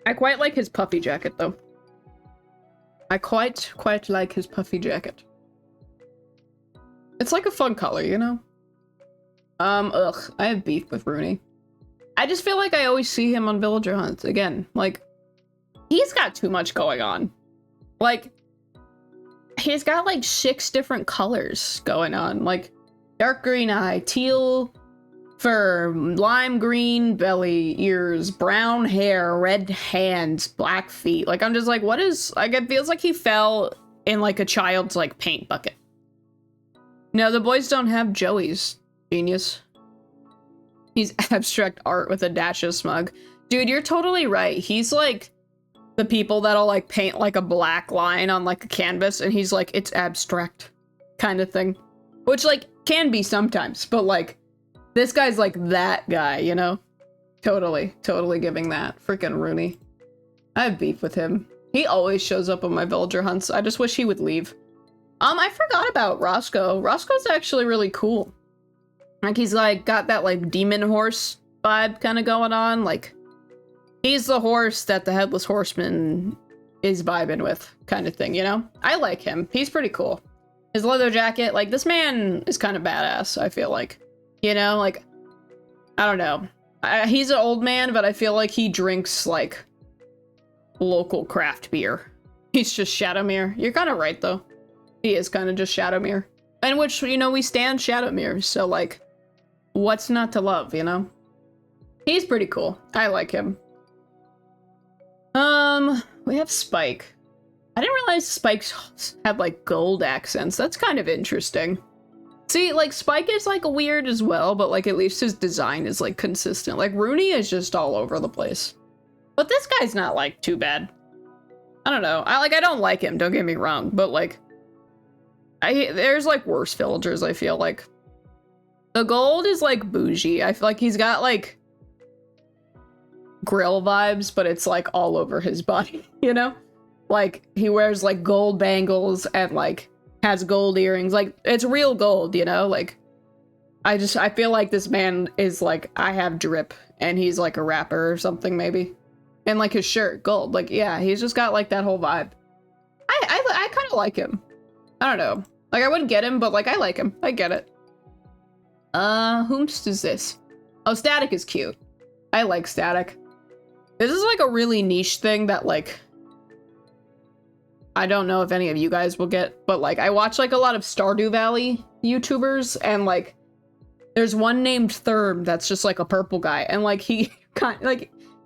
I quite like his puffy jacket though. I quite like his puffy jacket. It's like a fun color, you know? Ugh, I have beef with Rooney. I just feel like I always see him on villager hunts again. Like, he's got too much going on. Like, he's got like 6 different colors going on. Like, dark green eye, teal fur, lime green belly, ears, brown hair, red hands, black feet. Like, I'm just like, what is... Like, it feels like he fell in like a child's like paint bucket. No, the boys don't have Joey's. Genius. He's abstract art with a dash of smug. Dude, you're totally right. He's like the people that'll like paint like a black line on like a canvas and he's like, it's abstract kind of thing. Which like can be sometimes, but like this guy's like that guy, you know? Totally giving that. Freaking Rooney. I have beef with him. He always shows up on my villager hunts. I just wish he would leave. I forgot about Roscoe. Roscoe's actually really cool. Like, he's, like, got that, like, demon horse vibe kind of going on. Like, he's the horse that the Headless Horseman is vibing with kind of thing, you know? I like him. He's pretty cool. His leather jacket, like, this man is kind of badass, I feel like. You know? Like, I don't know. He's an old man, but I feel like he drinks, like, local craft beer. He's just Shadowmere. You're kind of right, though. He is kind of just Shadowmere. In which, you know, we stand Shadowmere, so, like, what's not to love, you know? He's pretty cool. I like him. We have Spike. I didn't realize Spikes have, like, gold accents. That's kind of interesting. See, like, Spike is, like, weird as well, but, like, at least his design is, like, consistent. Like, Rooney is just all over the place. But this guy's not, like, too bad. I don't know. I don't like him, don't get me wrong, but, like, there's, like, worse villagers, I feel like. The gold is, like, bougie. I feel like he's got, like, grill vibes, but it's, like, all over his body, you know? Like, he wears, like, gold bangles and, like, has gold earrings. Like, it's real gold, you know? Like, I feel like this man is, like, I have drip, and he's, like, a rapper or something, maybe. And, like, his shirt, gold. Like, yeah, he's just got, like, that whole vibe. I kind of like him. I don't know. Like, I wouldn't get him, but, like, I like him. I get it. Whomst is this? Oh, Static is cute. I like Static. This is, like, a really niche thing that, like, I don't know if any of you guys will get, but, like, I watch, like, a lot of Stardew Valley YouTubers, and, like, there's one named Therm that's just, like, a purple guy, and, like, he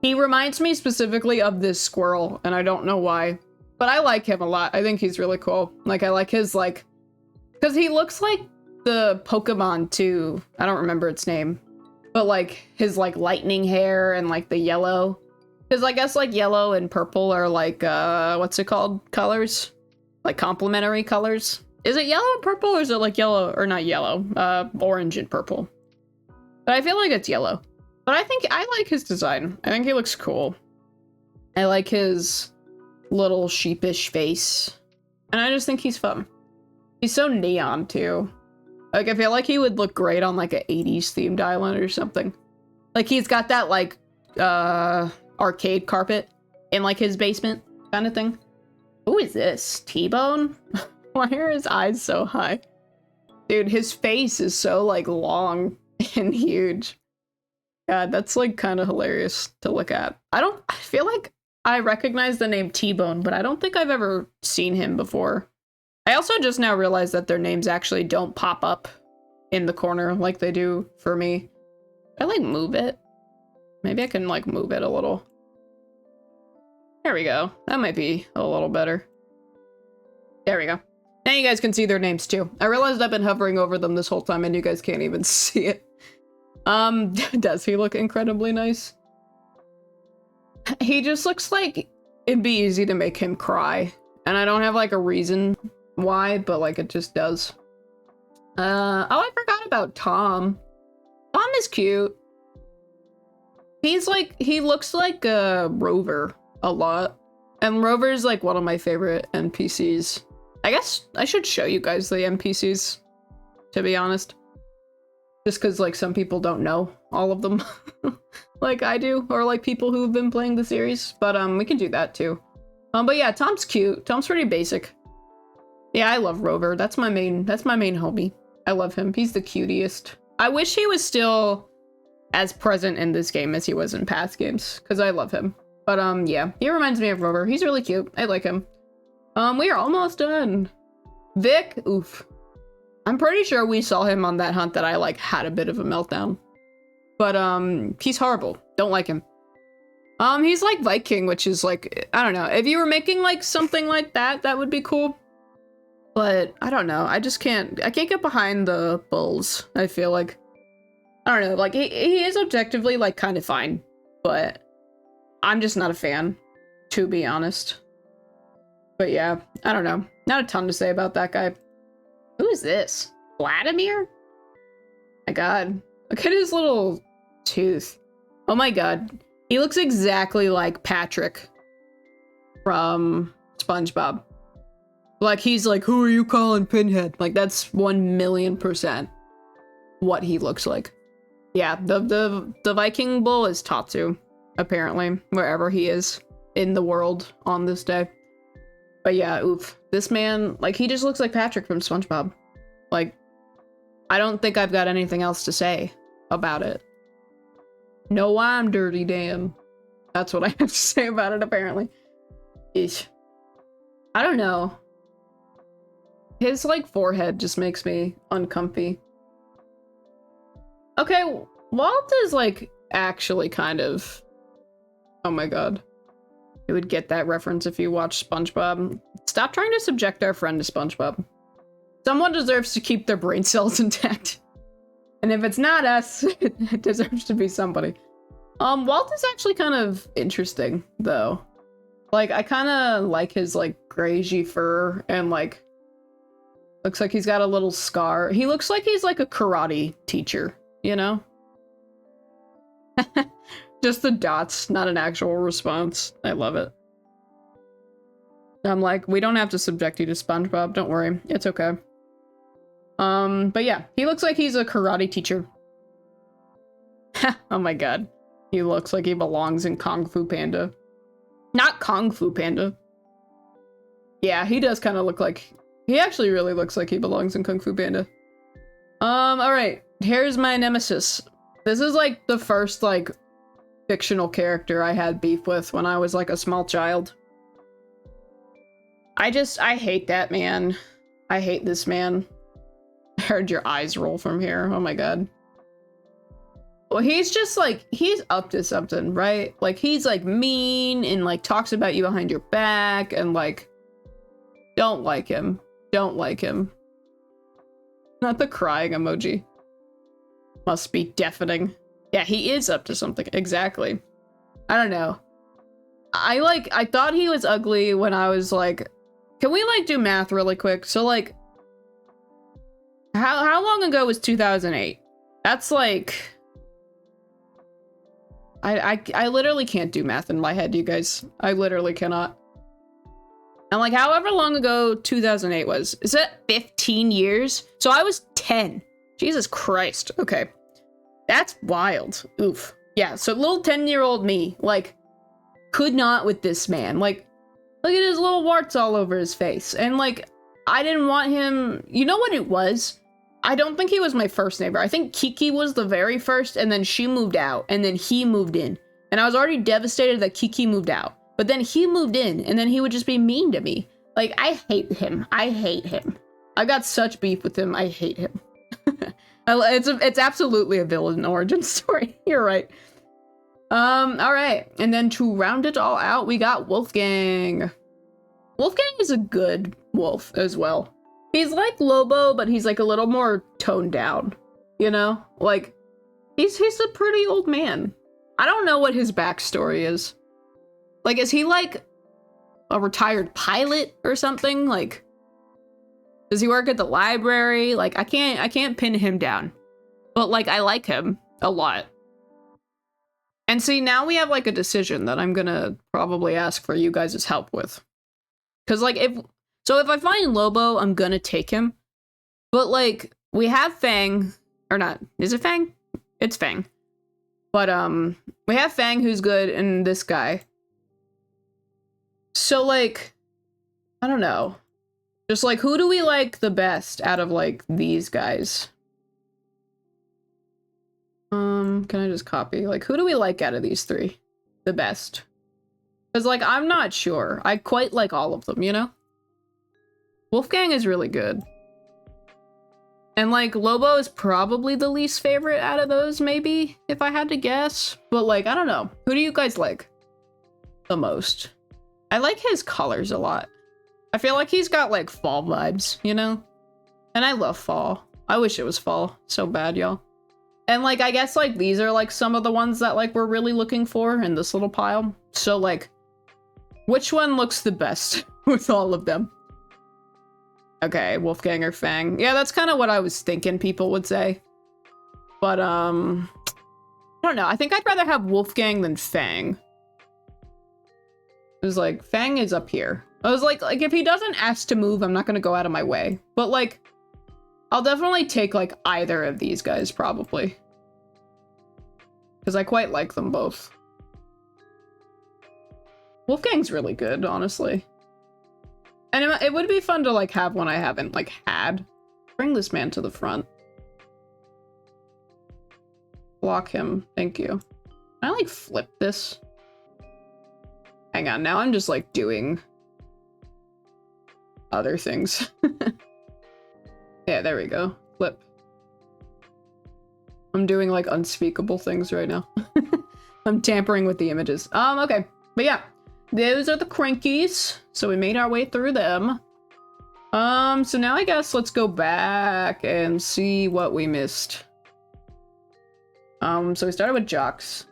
reminds me specifically of this squirrel, and I don't know why. But I like him a lot. I think he's really cool. Like, I like his, like... Because he looks like the Pokemon, too. I don't remember its name. But, like, his, like, lightning hair and, like, the yellow. Because I guess, like, yellow and purple are, like, what's it called? Colors? Like, complementary colors? Is it yellow and purple, or is it, like, yellow... Or not yellow. Orange and purple. But I feel like it's yellow. But I like his design. I think he looks cool. I like his little sheepish face. And I just think he's fun. He's so neon, too. Like, I feel like he would look great on, like, an 80s themed island or something. Like, he's got that, like, arcade carpet in, like, his basement kind of thing. Who is this? T-Bone? Why are his eyes so high? Dude, his face is so, like, long and huge. God, that's, like, kind of hilarious to look at. I feel like I recognize the name T-Bone, but I don't think I've ever seen him before. I also just now realized that their names actually don't pop up in the corner like they do for me. I, like, move it. Maybe I can, like, move it a little. There we go. That might be a little better. There we go. Now you guys can see their names, too. I realized I've been hovering over them this whole time and you guys can't even see it. Does he look incredibly nice? He just looks like it'd be easy to make him cry. And I don't have like a reason why, but like it just does. Oh, I forgot about Tom. Tom is cute. He's like, he looks like Rover a lot. And Rover's like one of my favorite NPCs. I guess I should show you guys the NPCs, to be honest. Just because like some people don't know all of them like I do, or like people who've been playing the series, but we can do that too. But yeah, Tom's cute. Tom's pretty basic. Yeah, I love Rover. That's my main homie. I love him. He's the cutest. I wish he was still as present in this game as he was in past games, because I love him. But yeah, he reminds me of Rover. He's really cute. I like him. We are almost done. Vic, oof. I'm pretty sure we saw him on that hunt that I like had a bit of a meltdown. But he's horrible. Don't like him. He's like Viking, which is like, I don't know. If you were making like something like that, that would be cool. But I don't know. I can't get behind the bulls, I feel like. I don't know, like he is objectively like kind of fine, but I'm just not a fan, to be honest. But yeah, I don't know. Not a ton to say about that guy. Who is this? Vladimir? My god. Look at his little tooth. Oh my god. He looks exactly like Patrick from SpongeBob. Like, he's like, who are you calling Pinhead? Like, that's 1,000,000% what he looks like. Yeah, the Viking bull is Tatsu, apparently, wherever he is in the world on this day. But yeah, oof. This man, like, he just looks like Patrick from SpongeBob. Like, I don't think I've got anything else to say about it. No, I'm Dirty Dan. That's what I have to say about it, apparently. Eesh. I don't know. His, like, forehead just makes me uncomfy. Okay, Walt is, like, actually kind of... Oh my god. You would get that reference if you watch SpongeBob. Stop trying to subject our friend to SpongeBob. Someone deserves to keep their brain cells intact. And if it's not us, it deserves to be somebody. Walt is actually kind of interesting, though. Like, I kind of like his, like, grayish fur and, like, looks like he's got a little scar. He looks like he's, like, a karate teacher, you know? Just the dots, not an actual response. I love it. I'm like, we don't have to subject you to SpongeBob. Don't worry. It's okay. But yeah, he looks like he's a karate teacher. Oh my god. He looks like he belongs in Kung Fu Panda. Not Kung Fu Panda. Yeah, he does kind of look like... He actually really looks like he belongs in Kung Fu Panda. Alright. Here's my nemesis. This is, like, the first, like, fictional character I had beef with when I was, like, a small child. I hate that man. I hate this man. I heard your eyes roll from here. Oh my god. Well, he's just, like, he's up to something, right? Like, he's, like, mean and, like, talks about you behind your back and, like, don't like him. Don't like him. Not the crying emoji. Must be deafening. Yeah, he is up to something. Exactly. I don't know. I thought he was ugly when I was, like... Can we, like, do math really quick? So, like... How long ago was 2008? That's, like... I literally can't do math in my head, you guys. I literally cannot. And, like, however long ago 2008 was. Is that 15 years? So I was 10. Jesus Christ. Okay. That's wild. Oof. Yeah, so little 10-year-old me, like, could not with this man. Like, look at his little warts all over his face. And, like, I didn't want him... You know what it was? I don't think he was my first neighbor. I think Kiki was the very first, and then she moved out, and then he moved in. And I was already devastated that Kiki moved out. But then he moved in, and then he would just be mean to me. Like, I hate him. I hate him. I got such beef with him. I hate him. It's absolutely a villain origin story. You're right. All right. And then to round it all out, we got Wolfgang. Wolfgang is a good wolf as well. He's like Lobo, but he's like a little more toned down, you know? Like, he's a pretty old man. I don't know what his backstory is. Like, is he like a retired pilot or something? Like, does he work at the library? Like, I can't pin him down. But like, I like him a lot. And see, now we have like a decision that I'm gonna probably ask for you guys' help with. Cause like, if I find Lobo, I'm gonna take him. But like, we have Fang, or not, is it Fang? It's Fang. But we have Fang who's good and this guy. So like, I don't know. Just like, who do we like the best out of like these guys? Can I just copy? Like, who do we like out of these three the best? Because like, I'm not sure. I quite like all of them, you know? Wolfgang is really good. And like, Lobo is probably the least favorite out of those, maybe, if I had to guess. But like, I don't know. Who do you guys like the most? I like his colors a lot. I feel like he's got like fall vibes, you know? And I love fall. I wish it was fall so bad, y'all. And like, I guess like these are like some of the ones that like we're really looking for in this little pile. So like, which one looks the best with all of them? Okay, Wolfgang or Fang. Yeah, that's kind of what I was thinking people would say. But I don't know. I think I'd rather have Wolfgang than Fang. It was like, Fang is up here. I was like if he doesn't ask to move, I'm not gonna go out of my way. But like, I'll definitely take like either of these guys probably. Because I quite like them both. Wolfgang's really good, honestly. And it would be fun to like have one I haven't like had. Bring this man to the front. Block him, thank you. Can I like flip this? Hang on, now I'm just like doing other things. Yeah, there we go. Flip. I'm doing like unspeakable things right now. I'm tampering with the images. Okay. But yeah, those are the Crankies. So we made our way through them. So now I guess let's go back and see what we missed. So we started with Jocks.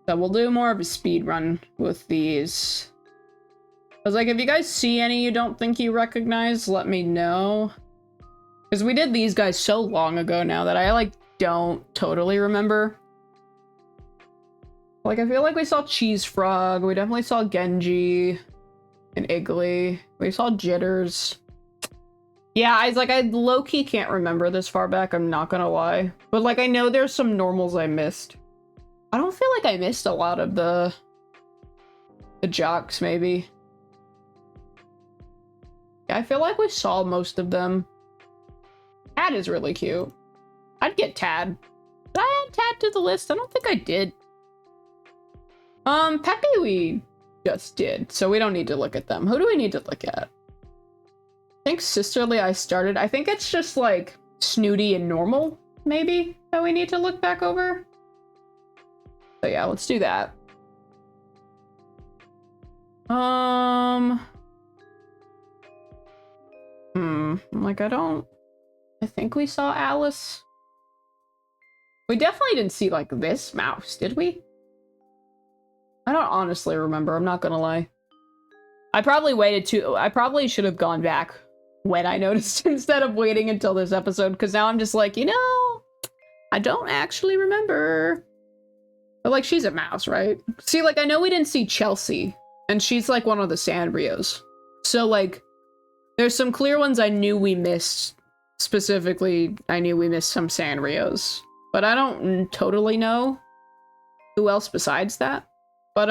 So we'll do more of a speed run with these. I was like, if you guys see any you don't think you recognize, let me know. Because we did these guys so long ago now that I, like, don't totally remember. Like, I feel like we saw Cheese Frog, we definitely saw Genji and Iggly, we saw Jitters. Yeah, I was like, I low-key can't remember this far back, I'm not gonna lie. But, like, I know there's some normals I missed. I don't feel like I missed a lot of the Jocks, maybe. Yeah, I feel like we saw most of them. Tad is really cute. I'd get Tad. Did I add Tad to the list? I don't think I did. Peppy we just did, so we don't need to look at them. Who do we need to look at? I think Sisterly I started. I think it's just like Snooty and Normal, maybe, that we need to look back over. So yeah, let's do that. Like I think we saw Alice. We definitely didn't see like this mouse, did we? I don't honestly remember, I'm not gonna lie. I probably should have gone back when I noticed instead of waiting until this episode, because now I'm just like, you know, I don't actually remember. But like, she's a mouse, right? See, like, I know we didn't see Chelsea, and she's like one of the Sanrios. So like, there's some clear ones I knew we missed. Specifically, I knew we missed some Sanrios. But I don't totally know who else besides that. But,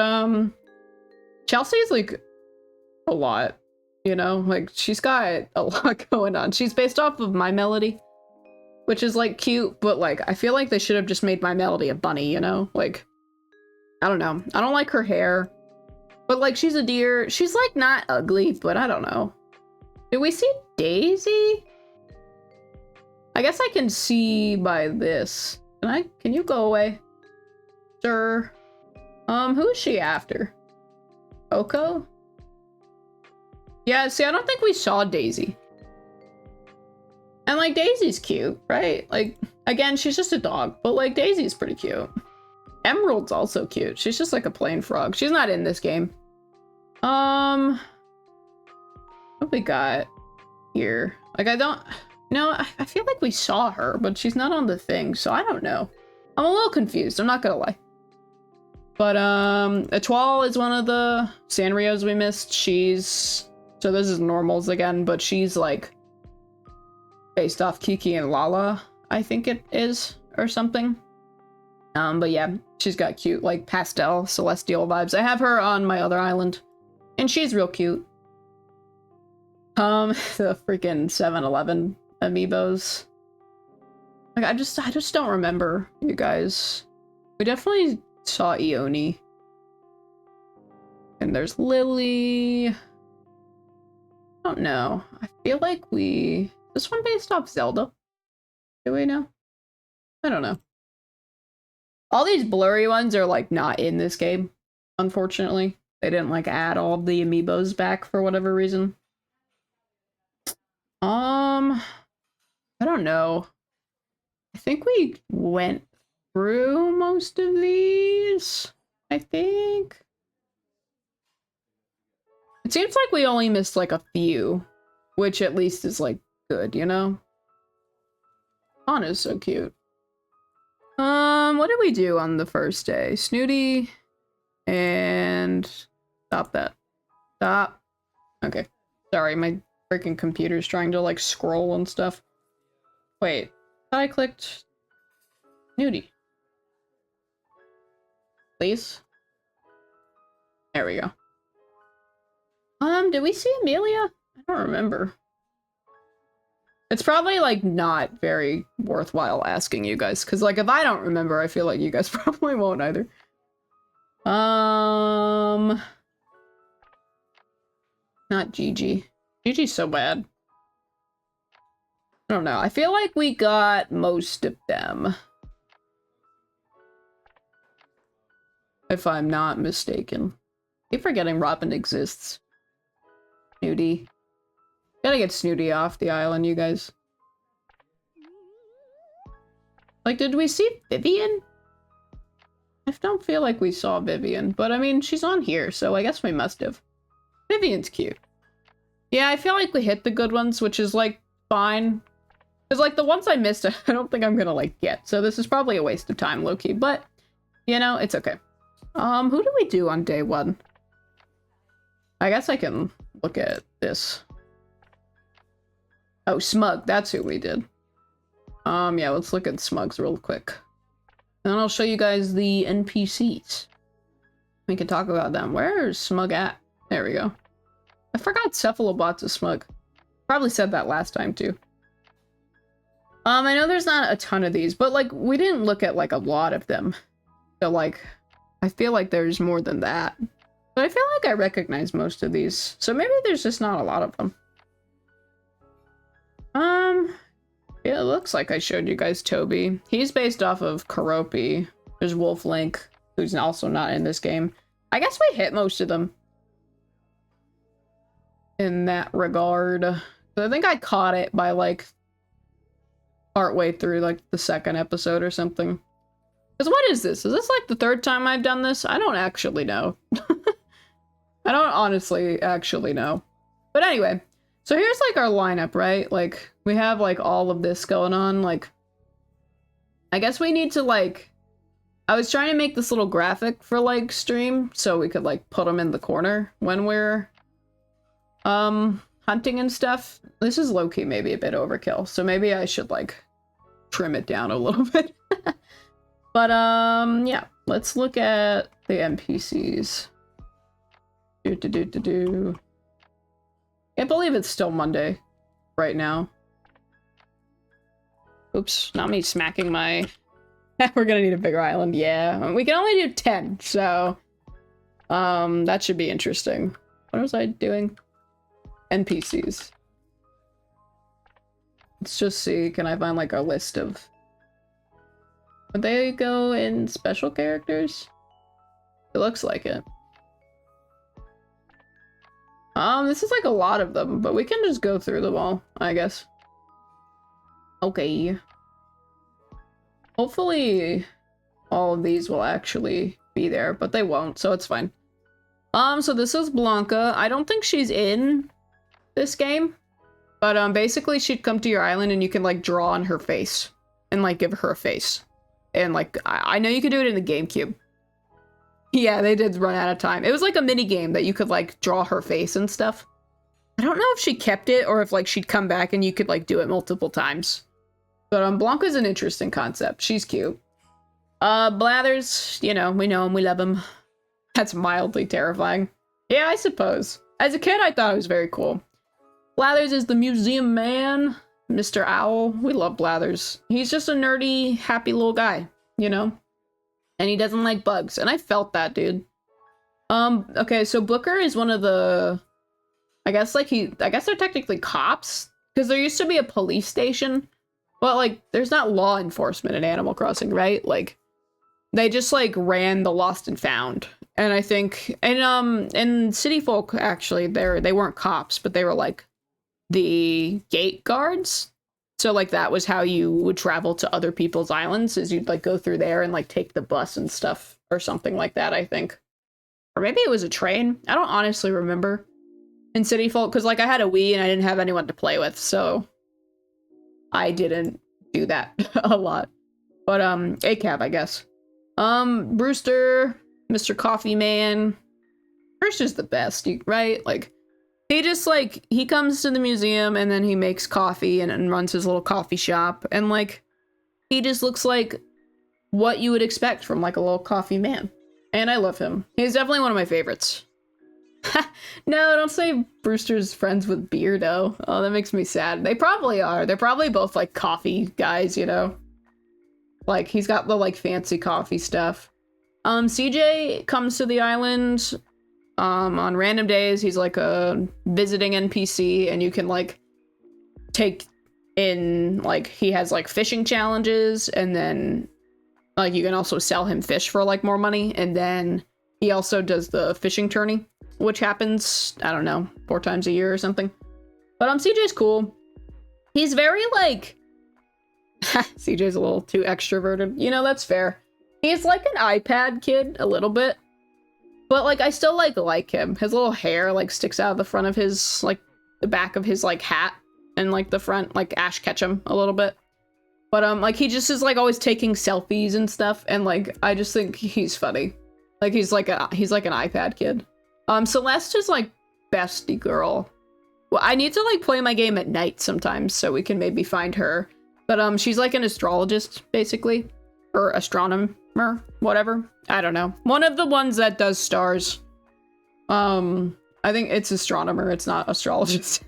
Chelsea's, like, a lot, you know? Like, she's got a lot going on. She's based off of My Melody, which is, like, cute, but, like, I feel like they should have just made My Melody a bunny, you know? Like, I don't know. I don't like her hair. But, like, she's a deer. She's, like, not ugly, but I don't know. Did we see Daisy? I guess I can see by this. Can you go away? Sure. Who is she after? Coco? Yeah, see, I don't think we saw Daisy. And, like, Daisy's cute, right? Like, again, she's just a dog, but, like, Daisy's pretty cute. Emerald's also cute. She's just like a plain frog. She's not in this game. What we got here? Like, I don't... No, I feel like we saw her, but she's not on the thing, so I don't know. I'm a little confused, I'm not gonna lie. But, Etoile is one of the Sanrios we missed. She's... So this is normals again, but she's, like, based off Kiki and Lala, I think it is, or something. But yeah, she's got cute, like, pastel, celestial vibes. I have her on my other island, and she's real cute. The freaking 7-Eleven amiibos. Like, I just don't remember, you guys. We definitely saw Ione. And there's Lily. I don't know. I feel like we... This one based off Zelda? Do we know? I don't know. All these blurry ones are, like, not in this game, unfortunately. They didn't, like, add all of the amiibos back for whatever reason. I don't know. I think we went through most of these, I think. It seems like we only missed, like, a few, which at least is, like, good, you know? Anna's so cute. What did we do on the first day? Snooty and... Stop that. Stop. Okay. Sorry, my freaking computer's trying to, like, scroll and stuff. Wait. I clicked... Snooty. Please? There we go. Did we see Amelia? I don't remember. It's probably, like, not very worthwhile asking you guys, because, like, if I don't remember, I feel like you guys probably won't either. Not Gigi. Gigi's so bad. I don't know. I feel like we got most of them. If I'm not mistaken. I keep forgetting Robin exists. Snooty. Gotta get Snooty off the island, you guys. Like, did we see Vivian? I don't feel like we saw Vivian, but I mean, she's on here, so I guess we must have. Vivian's cute. Yeah, I feel like we hit the good ones, which is, like, fine. Because, like, the ones I missed, I don't think I'm gonna, like, get. So this is probably a waste of time, low-key. But, you know, it's okay. Who do we do on day one? I guess I can look at this. Oh, Smug. That's who we did. Yeah, let's look at Smugs real quick. And then I'll show you guys the NPCs. We can talk about them. Where's Smug at? There we go. I forgot Cephalobot's a Smug. Probably said that last time, too. I know there's not a ton of these, but, like, we didn't look at, like, a lot of them. So, like, I feel like there's more than that. But I feel like I recognize most of these. So maybe there's just not a lot of them. Yeah, it looks like I showed you guys Toby. He's based off of Karopi. There's Wolf Link, who's also not in this game. I guess we hit most of them. In that regard. So I think I caught it by, like, partway through, like, the second episode or something. Because what is this? Is this, like, the third time I've done this? I don't actually know. I don't honestly actually know. But anyway, so here's, like, our lineup, right? Like, we have, like, all of this going on. Like, I guess we need to, like... I was trying to make this little graphic for, like, stream, so we could, like, put them in the corner when we're, hunting and stuff. This is low-key maybe a bit overkill, so maybe I should, like, trim it down a little bit. But, yeah. Let's look at the NPCs. Can't believe it's still Monday right now. Oops, not me smacking my... We're gonna need a bigger island, yeah. We can only do 10, so... that should be interesting. What was I doing? NPCs. Let's just see, can I find, like, a list of... Would they go in special characters? It looks like it. This is, like, a lot of them, but we can just go through them all, I guess. Okay. Hopefully... all of these will actually be there, but they won't, so it's fine. So this is Blanca. I don't think she's in this game, but basically she'd come to your island and you can like draw on her face and like give her a face. And like I know you could do it in the GameCube. Yeah, they did run out of time. It was like a mini game that you could like draw her face and stuff. I don't know if she kept it or if like she'd come back and you could like do it multiple times. But Blanca's an interesting concept. She's cute. Blathers, you know him, we love him. That's mildly terrifying. Yeah, I suppose. As a kid, I thought it was very cool. Blathers is the museum man, Mr. Owl. We love Blathers. He's just a nerdy, happy little guy, you know? And he doesn't like bugs, and I felt that, dude. Okay, so Booker is one of the... I guess they're technically cops, because there used to be a police station, but, like, there's not law enforcement in Animal Crossing, right? Like, they just, like, ran the Lost and Found. And I think, and City Folk, actually, they weren't cops, but they were, like, the gate guards. So, like, that was how you would travel to other people's islands, is you'd, like, go through there and, like, take the bus and stuff, or something like that, I think. Or maybe it was a train. I don't honestly remember. In City Folk, because, like, I had a Wii and I didn't have anyone to play with, so I didn't do that a lot. But, ACAB, I guess. Brewster, Mr. Coffee Man. Brewster's the best, right? Like, he just, like, he comes to the museum and then he makes coffee and runs his little coffee shop. And, like, he just looks like what you would expect from, like, a little coffee man. And I love him. He's definitely one of my favorites. No, don't say Brewster's friends with Beardo. Oh, that makes me sad. They probably are. They're probably both, like, coffee guys, you know? Like, he's got the, like, fancy coffee stuff. CJ comes to the island on random days. He's, like, a visiting NPC, and you can, like, take in, like, he has, like, fishing challenges, and then, like, you can also sell him fish for, like, more money, and then he also does the fishing tourney, which happens, I don't know, 4 times a year or something. But CJ's cool. He's very, like... CJ's a little too extroverted. You know, that's fair. He's like an iPad kid, a little bit. But, like, I still, like him. His little hair, like, sticks out of the front of his, like, the back of his, like, hat. And, like, the front, like, Ash Ketchum a little bit. But, like, he just is, like, always taking selfies and stuff. And, like, I just think he's funny. Like, he's like an iPad kid. Celeste is, like, bestie girl. Well, I need to, like, play my game at night sometimes so we can maybe find her. But, she's, like, an astrologist, basically. Or astronomer, whatever. I don't know. One of the ones that does stars. I think it's astronomer, it's not astrologist.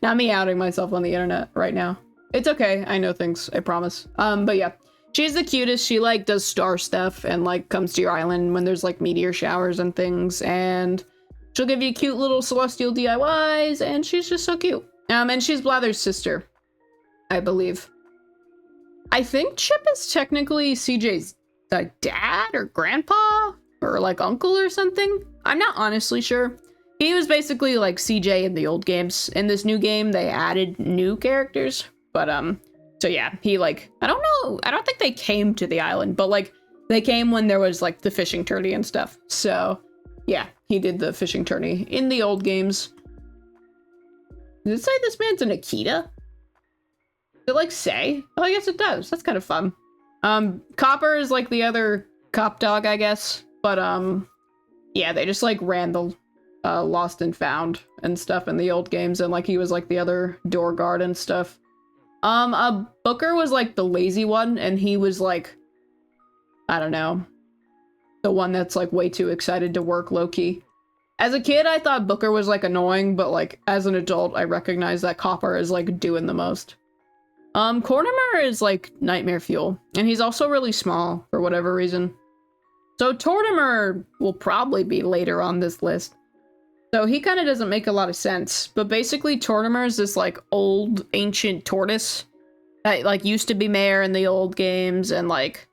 Not me outing myself on the internet right now. It's okay, I know things, I promise. But yeah. She's the cutest. She, like, does star stuff and, like, comes to your island when there's, like, meteor showers and things. And she'll give you cute little celestial DIYs, and she's just so cute. And she's Blather's sister, I believe. I think Chip is technically CJ's dad or grandpa or, like, uncle or something. I'm not honestly sure. He was basically, like, CJ in the old games. In this new game, they added new characters. But, so yeah, he, like, I don't know, I don't think they came to the island, but, like, they came when there was, like, the fishing tourney and stuff. So, yeah, he did the fishing tourney in the old games. Does it say this man's an Akita? Does it, like, say? Oh, I guess it does. That's kind of fun. Copper is, like, the other cop dog, I guess. But, yeah, they just, like, ran the Lost and Found and stuff in the old games, and, like, he was, like, the other door guard and stuff. Booker was, like, the lazy one, and he was, like, I don't know, the one that's, like, way too excited to work low-key. As a kid, I thought Booker was, like, annoying, but, like, as an adult, I recognize that Copper is, like, doing the most. Cornimer is, like, nightmare fuel, and he's also really small, for whatever reason. So Tortimer will probably be later on this list. So he kind of doesn't make a lot of sense, but basically Tortimer is this, like, old, ancient tortoise that, like, used to be mayor in the old games, and, like,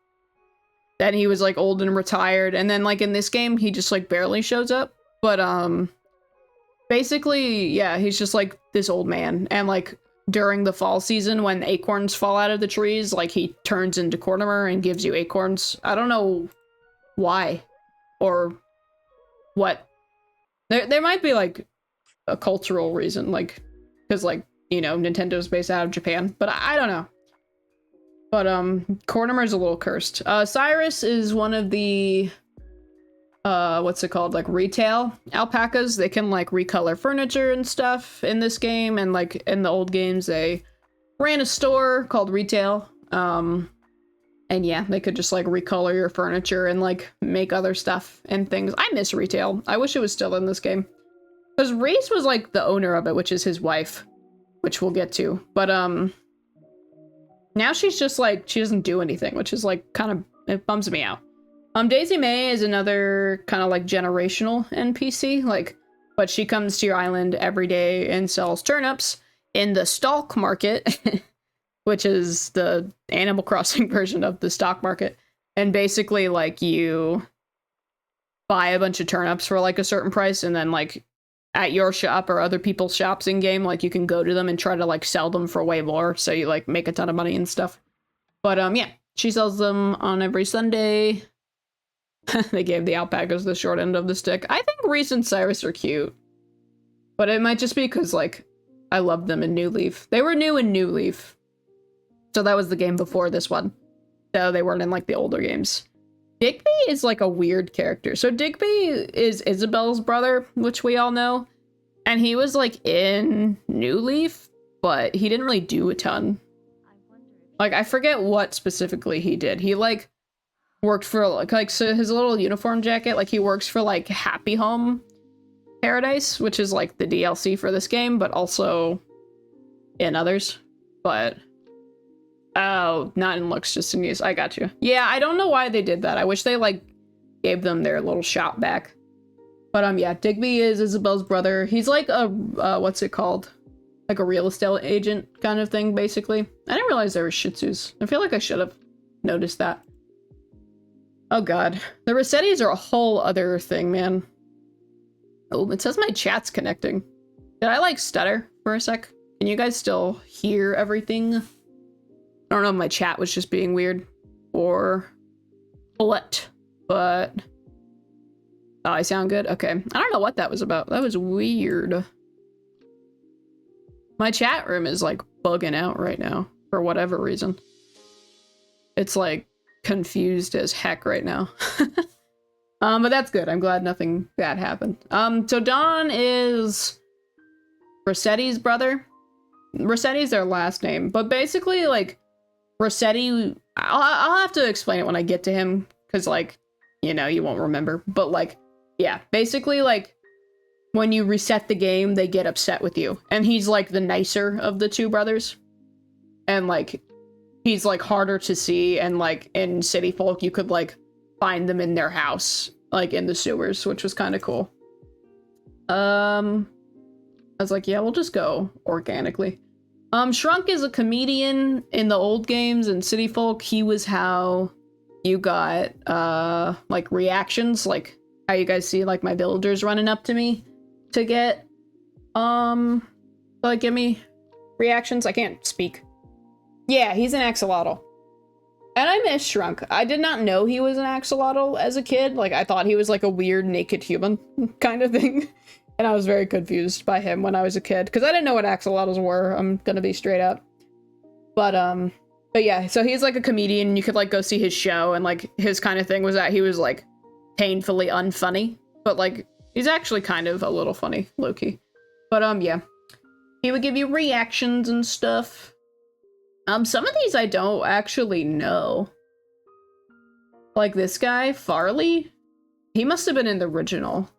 then he was, like, old and retired, and then, like, in this game, he just, like, barely shows up, but, basically, yeah, he's just, like, this old man, and, like, during the fall season when acorns fall out of the trees, like he turns into Cornimer and gives you acorns. I don't know why or what. There might be like a cultural reason, like, because like, you know, Nintendo's based out of Japan, but I don't know. But Cornimer's a little cursed. Cyrus is one of the what's it called, like retail alpacas. They can like recolor furniture and stuff in this game, and like in the old games they ran a store called Retail. And yeah, they could just like recolor your furniture and like make other stuff and things. I miss Retail. I wish it was still in this game. Because Reese was like the owner of it, which is his wife, which we'll get to. But now she's just like, she doesn't do anything, which is like kind of, it bums me out. Daisy May is another kind of like generational NPC, like, but she comes to your island every day and sells turnips in the stalk market, which is the Animal Crossing version of the stock market. And basically like you buy a bunch of turnips for like a certain price, and then like at your shop or other people's shops in game, like you can go to them and try to like sell them for way more, so you like make a ton of money and stuff. But yeah, she sells them on every Sunday. They gave the alpacas the short end of the stick. I think Reese and Cyrus are cute, but it might just be because like I loved them in New Leaf. They were new in New Leaf, so that was the game before this one, so they weren't in like the older games. Digby is like a weird character. So Digby is Isabel's brother, which we all know, and he was like in New Leaf, but he didn't really do a ton. Like I forget what specifically he did. He like worked for like so his little uniform jacket, like he works for like Happy Home Paradise, which is like the DLC for this game, but also in others. But oh, not in looks, just in use. I got you. Yeah, I don't know why they did that. I wish they like gave them their little shop back. But yeah, Digby is Isabel's brother. He's like a what's it called? Like a real estate agent kind of thing, basically. I didn't realize there were Shih Tzus. I feel like I should have noticed that. Oh god. The Rossettis are a whole other thing, man. Oh, it says my chat's connecting. Did I like stutter for a sec? Can you guys still hear everything? I don't know if my chat was just being weird or what, but oh, I sound good? Okay. I don't know what that was about. That was weird. My chat room is like bugging out right now for whatever reason. It's like confused as heck right now. But that's good. I'm glad nothing bad happened. So Don is Rossetti's brother. Rossetti's their last name, but basically like Rossetti, I'll have to explain it when I get to him, because like, you know, you won't remember, but like, yeah, basically like when you reset the game, they get upset with you, and he's like the nicer of the two brothers, and like he's like harder to see, and like in City Folk you could like find them in their house, like in the sewers, which was kind of cool. I was like, yeah, we'll just go organically. Shrunk is a comedian in the old games and City Folk. He was how you got like reactions, like how you guys see like my villagers running up to me to get like give me reactions. I can't speak. Yeah, he's an axolotl. And I miss Shrunk. I did not know he was an axolotl as a kid. Like I thought he was like a weird naked human kind of thing. And I was very confused by him when I was a kid, because I didn't know what axolotls were. I'm gonna be straight up. But yeah, so he's like a comedian. You could like go see his show, and like his kind of thing was that he was like painfully unfunny, but like he's actually kind of a little funny, low-key. But yeah, he would give you reactions and stuff. Some of these I don't actually know. Like this guy, Farley, he must have been in the original.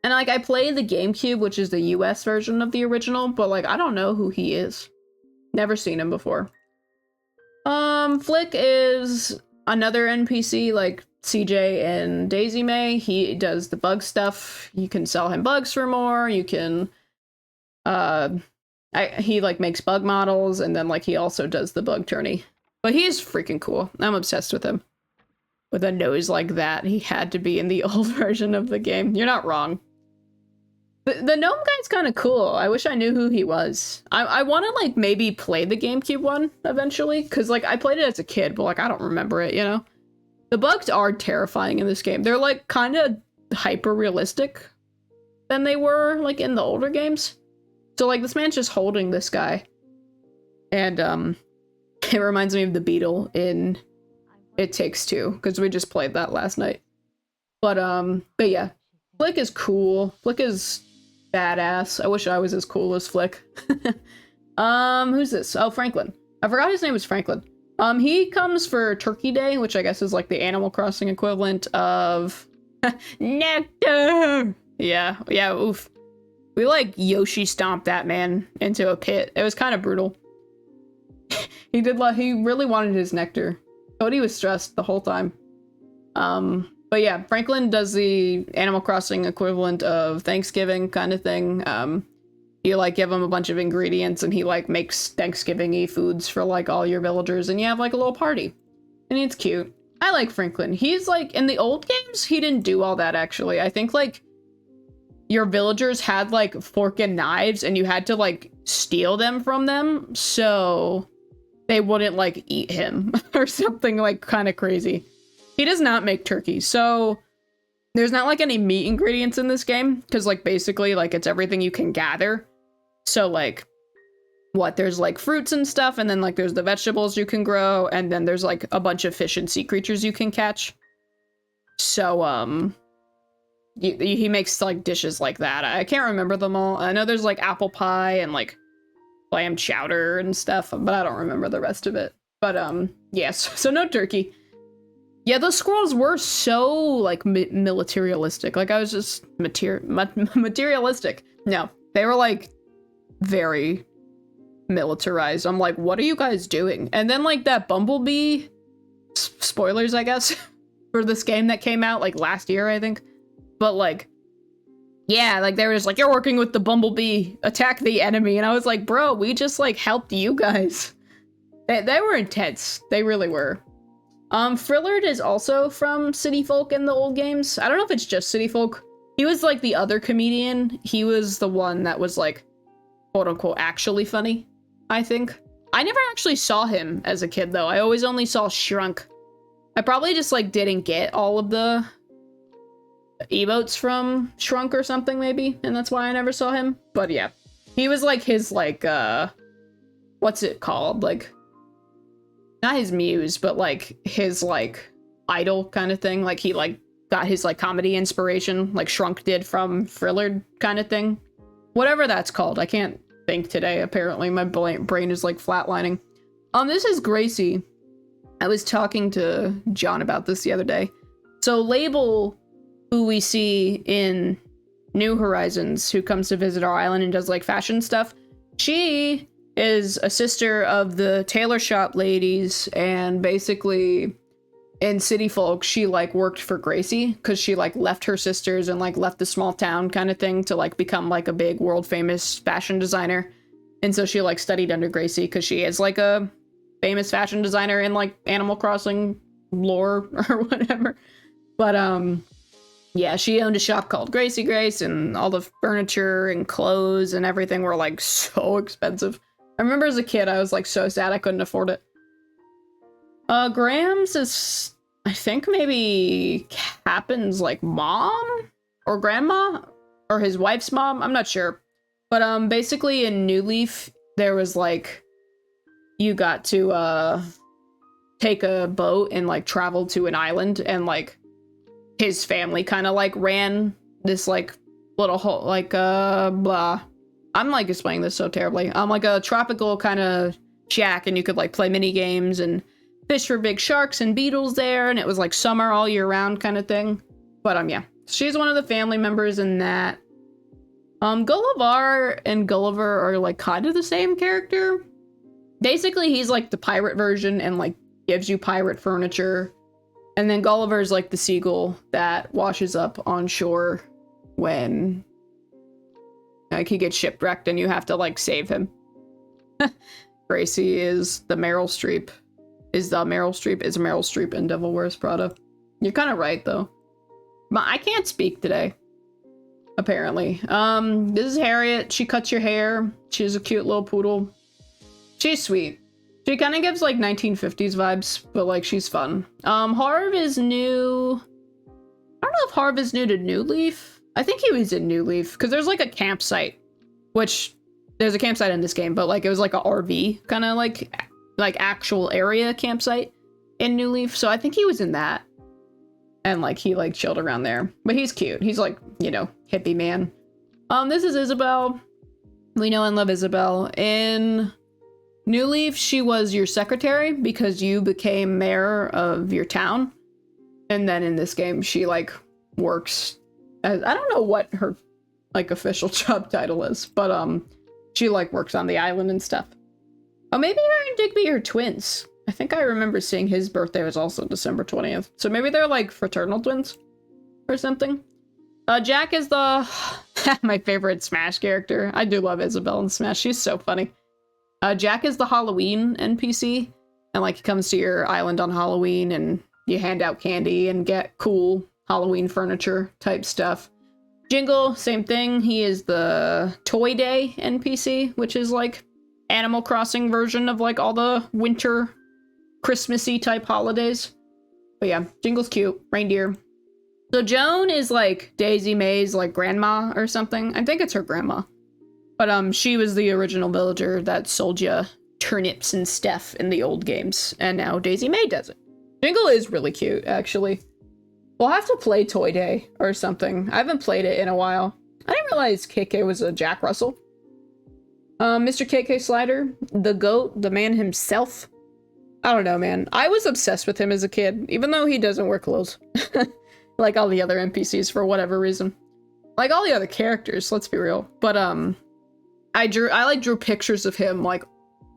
And like I played the GameCube, which is the US version of the original, but like I don't know who he is. Never seen him before. Flick is another NPC like CJ and Daisy May. He does the bug stuff. You can sell him bugs for more. You can he like makes bug models, and then like he also does the bug tourney. But he's freaking cool. I'm obsessed with him. With a nose like that, he had to be in the old version of the game. You're not wrong. The gnome guy's kind of cool. I wish I knew who he was. I want to like maybe play the GameCube one eventually, because like I played it as a kid, but like I don't remember it, you know? The bugs are terrifying in this game. They're like kind of hyper realistic than they were like in the older games. So like this man's just holding this guy. And it reminds me of the beetle in It Takes Two, because we just played that last night. But yeah, Flick is cool. Flick is badass. I wish I was as cool as Flick. Who's this? Oh, Franklin. I forgot his name was Franklin. He comes for Turkey Day, which I guess is like the Animal Crossing equivalent of nectar. Yeah, oof. We like Yoshi stomped that man into a pit. It was kind of brutal. He really wanted his nectar. Cody was stressed the whole time. But yeah, Franklin does the Animal Crossing equivalent of Thanksgiving kind of thing. You like give him a bunch of ingredients and he like makes Thanksgiving-y foods for like all your villagers and you have like a little party. And it's cute. I like Franklin. He's like, in the old games, he didn't do all that actually. I think like your villagers had like fork and knives and you had to like steal them from them so they wouldn't like eat him or something like kind of crazy. He does not make turkey, so there's not like any meat ingredients in this game because like basically like it's everything you can gather. So like there's like fruits and stuff, and then like there's the vegetables you can grow, and then there's like a bunch of fish and sea creatures you can catch. So he makes like dishes like that. I can't remember them all. I know there's like apple pie and like clam chowder and stuff, but I don't remember the rest of it. But yes, so no turkey. Yeah, those squirrels were so like militaristic. Like I was just materialistic. No, they were like very militarized. I'm like, what are you guys doing? And then like that bumblebee, spoilers I guess, for this game that came out like last year I think. But like, yeah, like they were just like, you're working with the bumblebee, attack the enemy. And I was like, bro, we just like helped you guys. They were intense. They really were. Frillard is also from City Folk in the old games. I don't know if it's just City Folk. He was like the other comedian. He was the one that was like, quote unquote, actually funny, I think. I never actually saw him as a kid though. I always only saw Shrunk. I probably just like didn't get all of the emotes from Shrunk or something maybe, and that's why I never saw him. But yeah, he was like his like what's it called, like not his muse but like his like idol kind of thing. Like he like got his like comedy inspiration like Shrunk did from Frillard kind of thing, whatever that's called. I can't think today. Apparently my brain is like flatlining. This is Gracie. I was talking to John about this the other day. So Label, who we see in New Horizons, who comes to visit our island and does like fashion stuff, she is a sister of the tailor shop ladies, and basically in City Folk she like worked for Gracie because she like left her sisters and like left the small town kind of thing to like become like a big world famous fashion designer. And so she like studied under Gracie because she is like a famous fashion designer in like Animal Crossing lore or whatever. But yeah, she owned a shop called Gracie Grace, and all the furniture and clothes and everything were like so expensive. I remember as a kid, I was like so sad I couldn't afford it. Grams is, I think maybe Cappen's like mom or grandma or his wife's mom. I'm not sure. But basically in New Leaf, there was like, you got to take a boat and like travel to an island, and like his family kind of like ran this like little hole, like blah. I'm like explaining this so terribly. Like a tropical kind of shack, and you could like play mini games and fish for big sharks and beetles there, and it was like summer all year round kind of thing. But yeah, she's one of the family members in that. Gulliver and Gulliver are like kind of the same character. Basically, he's like the pirate version and like gives you pirate furniture. And then Gulliver's like the seagull that washes up on shore when like he gets shipwrecked and you have to like save him. Gracie is Meryl Streep in Devil Wears Prada. You're kind of right though. But I can't speak today. apparently. This is Harriet. She cuts your hair. She's a cute little poodle. She's sweet. She kind of gives like 1950s vibes, but like she's fun. Harv is new. I don't know if Harv is new to New Leaf. I think he was in New Leaf because there's like a campsite, which there's a campsite in this game, but like it was like a RV kind of like actual area campsite in New Leaf. So I think he was in that. And like he like chilled around there. But he's cute. He's like, you know, hippie man. This is Isabel. We know and love Isabel. In New Leaf, she was your secretary because you became mayor of your town. And then in this game, she like works as, I don't know what her like official job title is, but she like works on the island and stuff. Oh, maybe her and Digby are twins. I think I remember seeing his birthday was also December 20th. So maybe they're like fraternal twins or something. Jack is the my favorite Smash character. I do love Isabel in Smash. She's so funny. Jack is the Halloween NPC, and like he comes to your island on Halloween and you hand out candy and get cool Halloween furniture type stuff. Jingle, same thing. He is the Toy Day NPC, which is like Animal Crossing version of like all the winter Christmassy type holidays. But yeah, Jingle's cute. Reindeer. So Joan is like Daisy May's like grandma or something. I think it's her grandma. But she was the original villager that sold you turnips and stuff in the old games. And now Daisy May does it. Jingle is really cute, actually. We'll have to play Toy Day or something. I haven't played it in a while. I didn't realize KK was a Jack Russell. Mr. KK Slider, the goat, the man himself. I don't know, man. I was obsessed with him as a kid, even though he doesn't wear clothes. Like all the other NPCs for whatever reason. Like all the other characters, let's be real. But I drew pictures of him like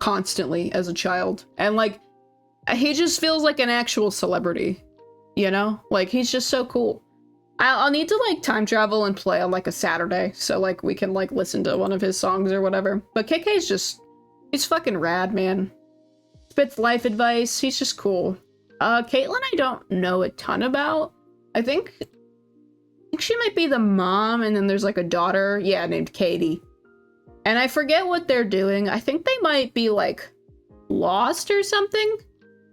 constantly as a child. And like he just feels like an actual celebrity, you know? Like he's just so cool. I'll need to like time travel and play on like a Saturday so like we can like listen to one of his songs or whatever. But KK's just, he's fucking rad, man. Spits life advice. He's just cool. Caitlyn I don't know a ton about. I think she might be the mom, and then there's like a daughter, yeah, named Katie. And I forget what they're doing. I think they might be like lost or something.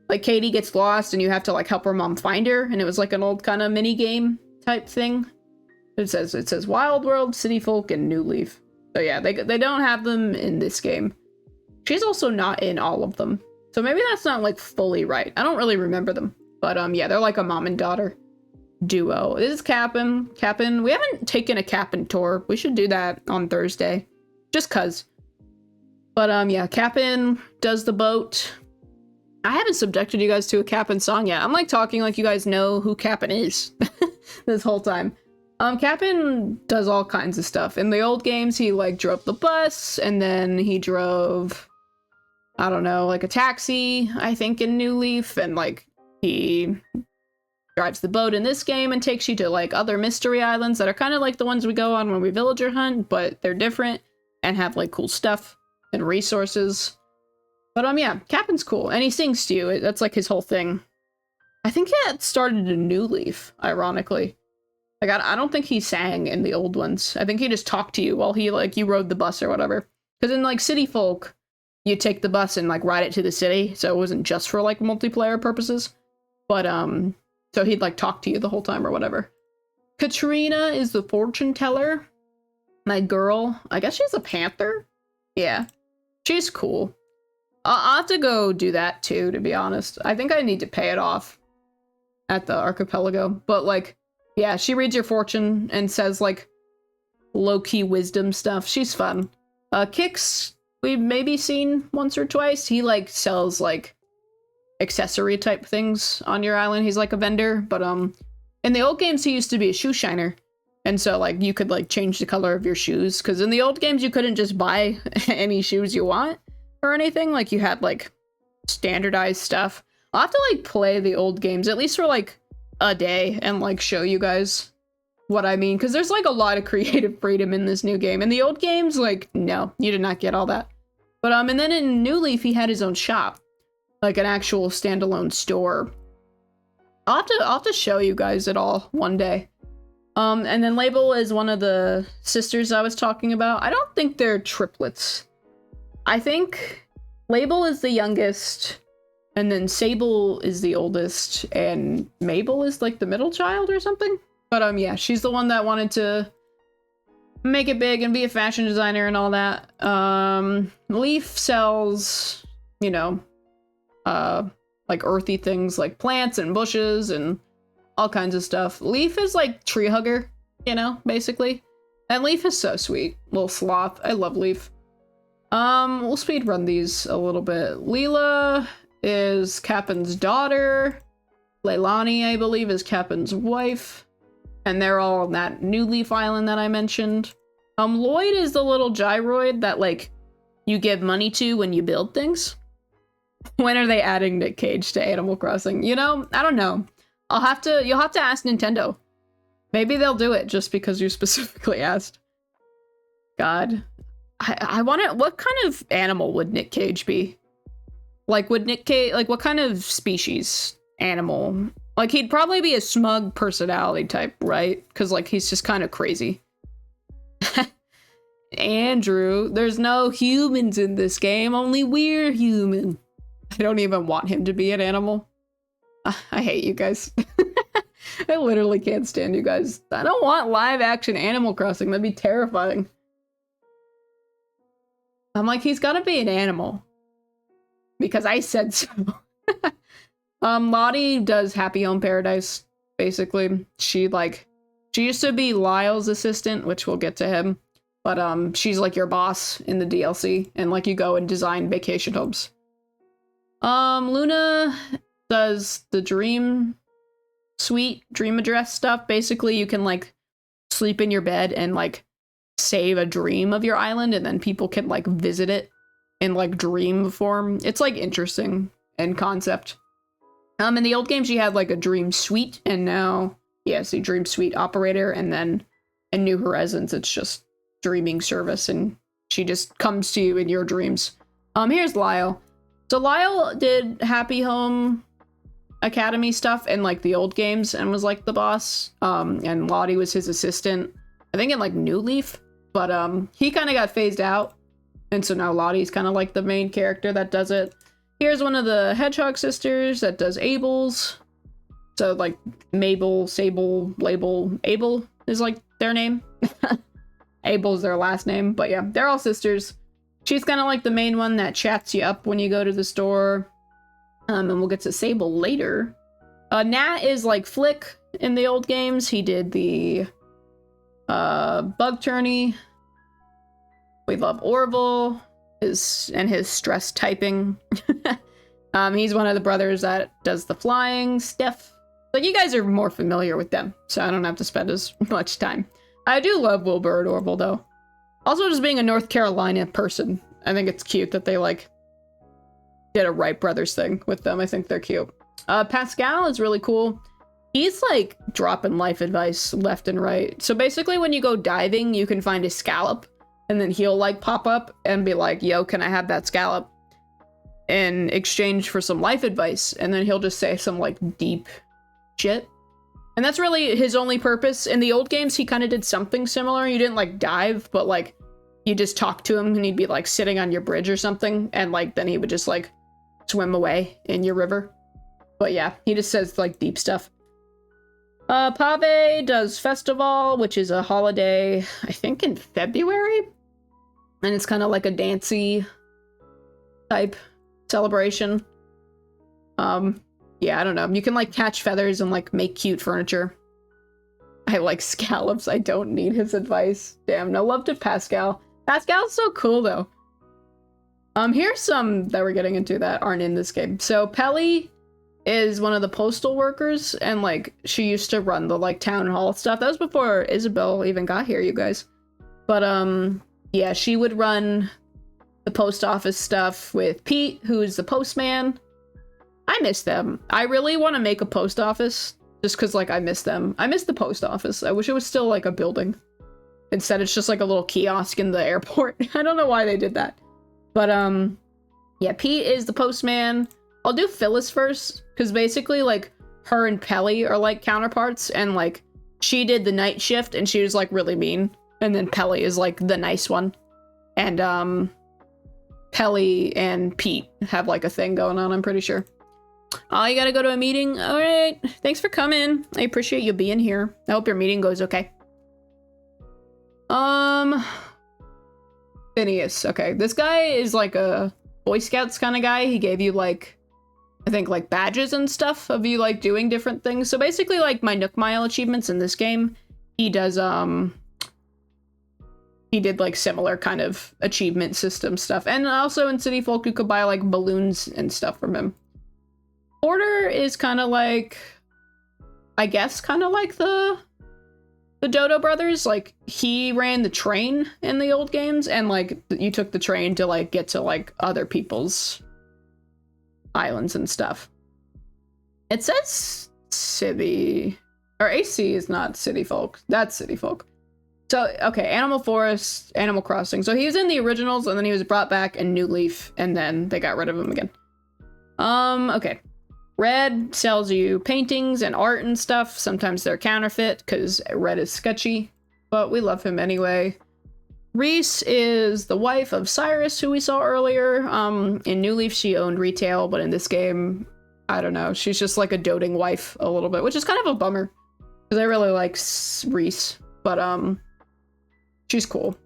Like Katie gets lost and you have to like help her mom find her, and it was like an old kind of mini game type thing. It says Wild World, City Folk, and New Leaf. So yeah, they don't have them in this game. She's also not in all of them. So maybe that's not like fully right. I don't really remember them. But yeah, they're like a mom and daughter duo. This is Cap'n. Cap'n, we haven't taken a Cap'n tour. We should do that on Thursday. Just cuz. But yeah, Cap'n does the boat. I haven't subjected you guys to a Cap'n song yet. I'm like talking like you guys know who Cap'n is this whole time. Cap'n does all kinds of stuff. In the old games, he like drove the bus, and then he drove, I don't know, like a taxi, I think, in New Leaf, and like he drives the boat in this game and takes you to like other mystery islands that are kind of like the ones we go on when we villager hunt, but they're different and have like cool stuff and resources. But yeah, Cap'n's cool, and he sings to you. That's like his whole thing. I think that started in New Leaf, ironically. Like I don't think he sang in the old ones. I think he just talked to you while he like you rode the bus or whatever. Because in like City Folk, you take the bus and like ride it to the city, so it wasn't just for like multiplayer purposes. But so he'd like talk to you the whole time or whatever. Katrina is the fortune teller. My girl, I guess she's a panther. Yeah, she's cool. I'll have to go do that too, to be honest. I think I need to pay it off at the archipelago. But like, yeah, she reads your fortune and says like low-key wisdom stuff. She's fun. Kix, we've maybe seen once or twice. He like sells like accessory type things on your island. He's like a vendor, but in the old games he used to be a shoe shiner, and so like you could like change the color of your shoes, because in the old games you couldn't just buy any shoes you want or anything. Like you had like standardized stuff. I'll have to like play the old games at least for like a day and like show you guys what I mean, because there's like a lot of creative freedom in this new game. In the old games, like, no, you did not get all that. But and then in New Leaf he had his own shop, like an actual standalone store. I'll have to show you guys it all one day. And then Label is one of the sisters I was talking about. I don't think they're triplets. I think Label is the youngest, and then Sable is the oldest, and Mabel is like the middle child or something. But yeah, she's the one that wanted to make it big and be a fashion designer and all that. Leaf sells, you know, like earthy things like plants and bushes and all kinds of stuff. Leaf is like tree hugger, you know, basically. And Leaf is so sweet. Little sloth. I love Leaf. We'll speed run these a little bit. Leela is Capin's daughter. Leilani, I believe, is Capin's wife. And they're all on that New Leaf Island that I mentioned. Lloyd is the little gyroid that, like, you give money to when you build things. When are they adding Nick Cage to Animal Crossing? You know, I don't know. You'll have to ask Nintendo. Maybe they'll do it just because you specifically asked. God. I want to, what kind of animal would Nick Cage be? Like, would Nick Cage, like, what kind of species animal? Like, he'd probably be a smug personality type, right? Because, like, he's just kind of crazy. Andrew, there's no humans in this game, only we're human. I don't even want him to be an animal. I hate you guys. I literally can't stand you guys. I don't want live action Animal Crossing. That'd be terrifying. I'm like, he's gotta be an animal. Because I said so. Lottie does Happy Home Paradise, basically. She used to be Lyle's assistant, which we'll get to him. But, she's like your boss in the DLC, and like you go and design vacation homes. Luna does the dream suite, dream address stuff. Basically, you can like sleep in your bed and like save a dream of your island, and then people can like visit it in like dream form. It's like interesting in concept. In the old game, she had like a dream suite, and now, yeah, see, dream suite operator, and then in New Horizons, it's just dreaming service, and she just comes to you in your dreams. Here's Lyle. So Lyle did Happy Home Academy stuff in like the old games and was like the boss. And Lottie was his assistant, I think in like New Leaf, but he kind of got phased out, and so now Lottie's kind of like the main character that does it. Here's one of the Hedgehog sisters that does Abel's. So like Mabel, Sable, Label, Abel is like their name. Abel's their last name, but yeah, they're all sisters. She's kind of like the main one that chats you up when you go to the store. And we'll get to Sable later. Nat is like Flick in the old games. He did the Bug Tourney. We love Orville and his stress typing. He's one of the brothers that does the flying stuff. Like, you guys are more familiar with them, so I don't have to spend as much time. I do love Wilbur and Orville, though. Also, just being a North Carolina person, I think it's cute that they, like, did a Wright Brothers thing with them. I think they're cute. Pascal is really cool. He's, like, dropping life advice left and right. So basically, when you go diving, you can find a scallop, and then he'll, like, pop up and be like, yo, can I have that scallop? In exchange for some life advice. And then he'll just say some, like, deep shit. And that's really his only purpose. In the old games, he kind of did something similar. You didn't, like, dive, but, like, you just talk to him, and he'd be, like, sitting on your bridge or something, and, like, then he would just, like, swim away in your river. But yeah, he just says, like, deep stuff. Pave does Festival, which is a holiday, I think in February? And it's kind of like a dancey type celebration. Yeah, I don't know. You can, like, catch feathers and, like, make cute furniture. I like scallops. I don't need his advice. Damn, no love to Pascal. Pascal's so cool, though. Here's some that we're getting into that aren't in this game. So, Pelly is one of the postal workers, and, like, she used to run the, like, town hall stuff. That was before Isabel even got here, you guys. But, yeah, she would run the post office stuff with Pete, who's the postman. I miss them. I really want to make a post office, just because, like, I miss them. I miss the post office. I wish it was still, like, a building. Instead, it's just, like, a little kiosk in the airport. I don't know why they did that. But, yeah, Pete is the postman. I'll do Phyllis first, because basically, like, her and Pelly are, like, counterparts, and, like, she did the night shift and she was like really mean. And then Pelly is like the nice one. And Pelly and Pete have like a thing going on, I'm pretty sure. Oh, you gotta go to a meeting? Alright. Thanks for coming. I appreciate you being here. I hope your meeting goes okay. Phineas. Okay, this guy is like a Boy Scouts kind of guy. He gave you like, I think like badges and stuff of you like doing different things. So basically like my Nook Mile achievements in this game, he does, he did like similar kind of achievement system stuff. And also in City Folk, you could buy like balloons and stuff from him. Porter is kind of like, I guess, kind of like the Dodo brothers. Like he ran the train in the old games, and like you took the train to like get to like other people's islands and stuff. It says City, or AC is not City Folk. That's City Folk. So, okay, Animal Forest, Animal Crossing. So he was in the originals, and then he was brought back in New Leaf, and then they got rid of him again. Okay. Red sells you paintings and art and stuff. Sometimes they're counterfeit, because Red is sketchy, but we love him anyway. Reese is the wife of Cyrus, who we saw earlier. In New Leaf, she owned retail, but in this game, I don't know. She's just like a doting wife a little bit, which is kind of a bummer, because I really like Reese, but she's cool.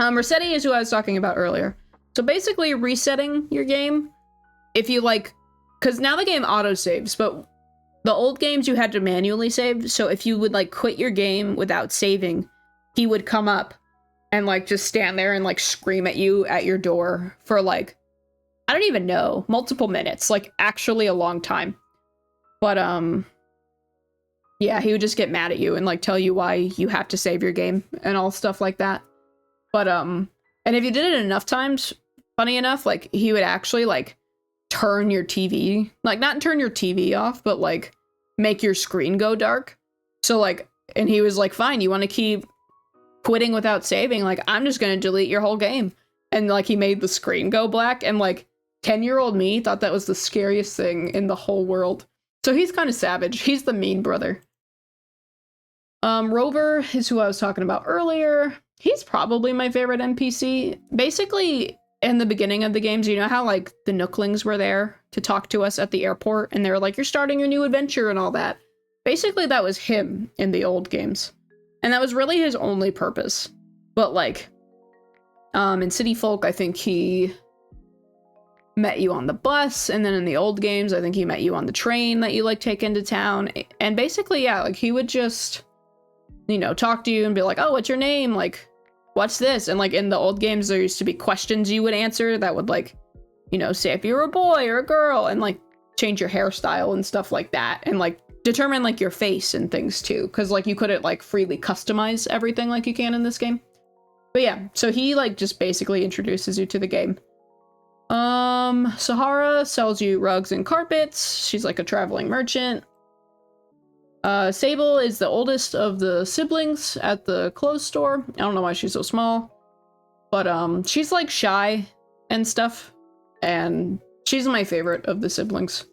Rossetti is who I was talking about earlier. So basically resetting your game, if you like, because now the game auto-saves, but the old games you had to manually save, so if you would like quit your game without saving, he would come up and like just stand there and like scream at you at your door for like, I don't even know, multiple minutes, like actually a long time. But yeah, he would just get mad at you and like tell you why you have to save your game and all stuff like that. But and if you did it enough times, funny enough, like he would actually like turn your TV, like not turn your TV off, but like make your screen go dark. So like, and he was like, fine, you want to keep quitting without saving? Like, I'm just gonna delete your whole game. And like he made the screen go black, and like 10-year-old me thought that was the scariest thing in the whole world. So he's kind of savage. He's the mean brother. Rover is who I was talking about earlier. He's probably my favorite NPC. Basically, in the beginning of the games, you know how like the Nooklings were there to talk to us at the airport, and they were like, you're starting your new adventure and all that. Basically, that was him in the old games. And that was really his only purpose. But like, in City Folk, I think he met you on the bus, and then in the old games, I think he met you on the train that you like take into town. And basically, yeah, like he would just, you know, talk to you and be like, oh, what's your name? Like, what's this? And like in the old games, there used to be questions you would answer that would like, you know, say if you're a boy or a girl, and like change your hairstyle and stuff like that, and like determine like your face and things too, because like you couldn't like freely customize everything like you can in this game. But yeah, so he like just basically introduces you to the game. Sahara sells you rugs and carpets. She's like a traveling merchant. Sable is the oldest of the siblings at the clothes store. I don't know why she's so small, but she's like shy and stuff, and she's my favorite of the siblings.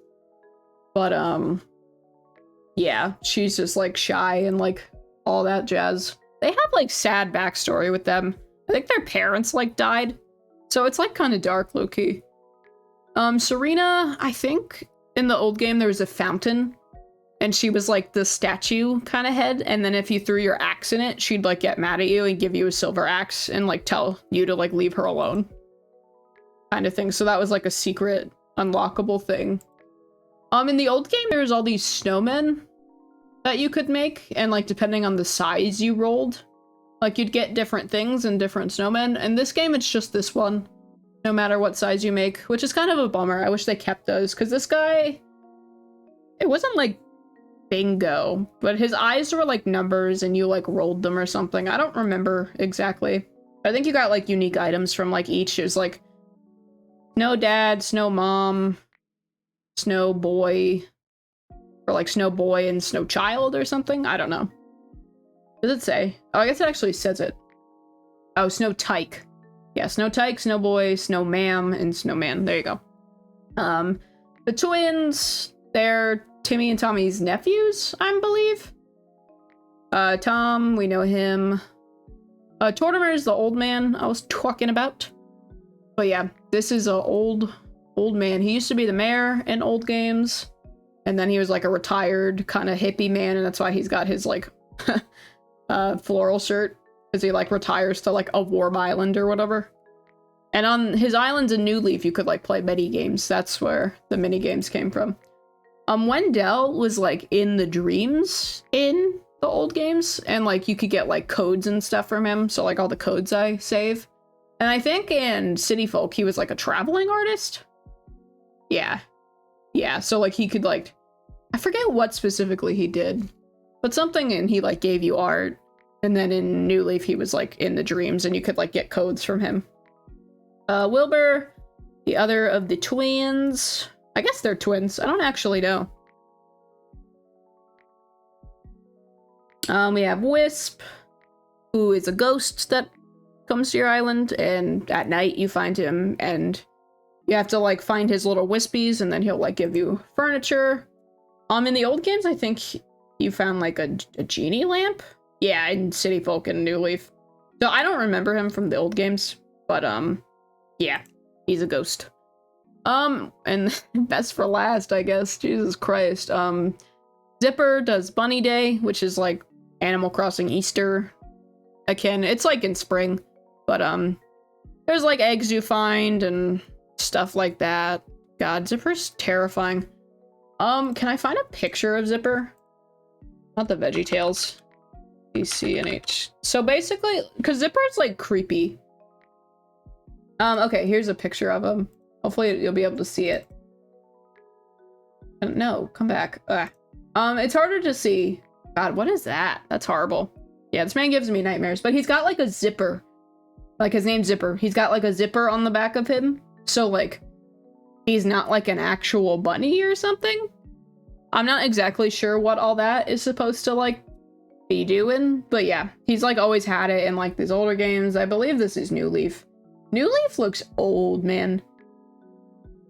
But yeah, she's just like shy and like all that jazz. They have like sad backstory with them. I think their parents like died, so it's like kind of dark, low-key. Serena, I think in the old game there was a fountain, and she was like the statue kind of head, and then if you threw your axe in it, she'd like get mad at you and give you a silver axe and like tell you to like leave her alone, kind of thing. So that was like a secret unlockable thing. In the old game, there was all these snowmen that you could make, and like depending on the size you rolled, like you'd get different things and different snowmen. In this game, it's just this one, no matter what size you make, which is kind of a bummer. I wish they kept those, because this guy, it wasn't like bingo, but his eyes were like numbers and you like rolled them or something. I don't remember exactly. I think you got like unique items from like each. It was like Snow Dad, Snow Mom, Snow Boy, or like Snow Boy and Snow Child or something. I don't know. Does it say? Oh, I guess it actually says it. Oh, Snow Tyke. Yeah, Snow Tyke, Snow Boy, Snow Ma'am, and Snowman. There you go. The twins, they're Timmy and Tommy's nephews, I believe. Tom, we know him. Tortimer is the old man I was talking about. But yeah, this is a old man. He used to be the mayor in old games. And then he was like a retired kind of hippie man, and that's why he's got his like floral shirt. Because he like retires to like a warm island or whatever. And on his islands in New Leaf, you could like play mini games. That's where the mini games came from. Wendell was like in the dreams in the old games, and like you could get like codes and stuff from him. So like all the codes I save. And I think in City Folk, he was like a traveling artist. Yeah. Yeah, so like he could like, I forget what specifically he did, but something, and he like gave you art. And then in New Leaf, he was like in the dreams, and you could like get codes from him. Wilbur, the other of the twins. I guess they're twins. I don't actually know. We have Wisp, who is a ghost that comes to your island, and at night you find him, and you have to like find his little wispies, and then he'll like give you furniture. In the old games, I think you found like a genie lamp. Yeah, in City Folk and New Leaf. So I don't remember him from the old games, but yeah, he's a ghost. And best for last, I guess. Jesus Christ. Zipper does Bunny Day, which is like Animal Crossing Easter akin. It's like in spring, but there's like eggs you find and stuff like that. God, Zipper's terrifying. Can I find a picture of Zipper? Not the VeggieTales. ACNH. So basically, because Zipper's like creepy. Okay, here's a picture of him. Hopefully you'll be able to see it. No, come back. It's harder to see. God, what is that? That's horrible. Yeah, this man gives me nightmares, but he's got like a zipper. Like his name's Zipper. He's got like a zipper on the back of him. So like, he's not like an actual bunny or something. I'm not exactly sure what all that is supposed to like be doing, but yeah, he's like always had it in like these older games. I believe this is New Leaf. New Leaf looks old, man.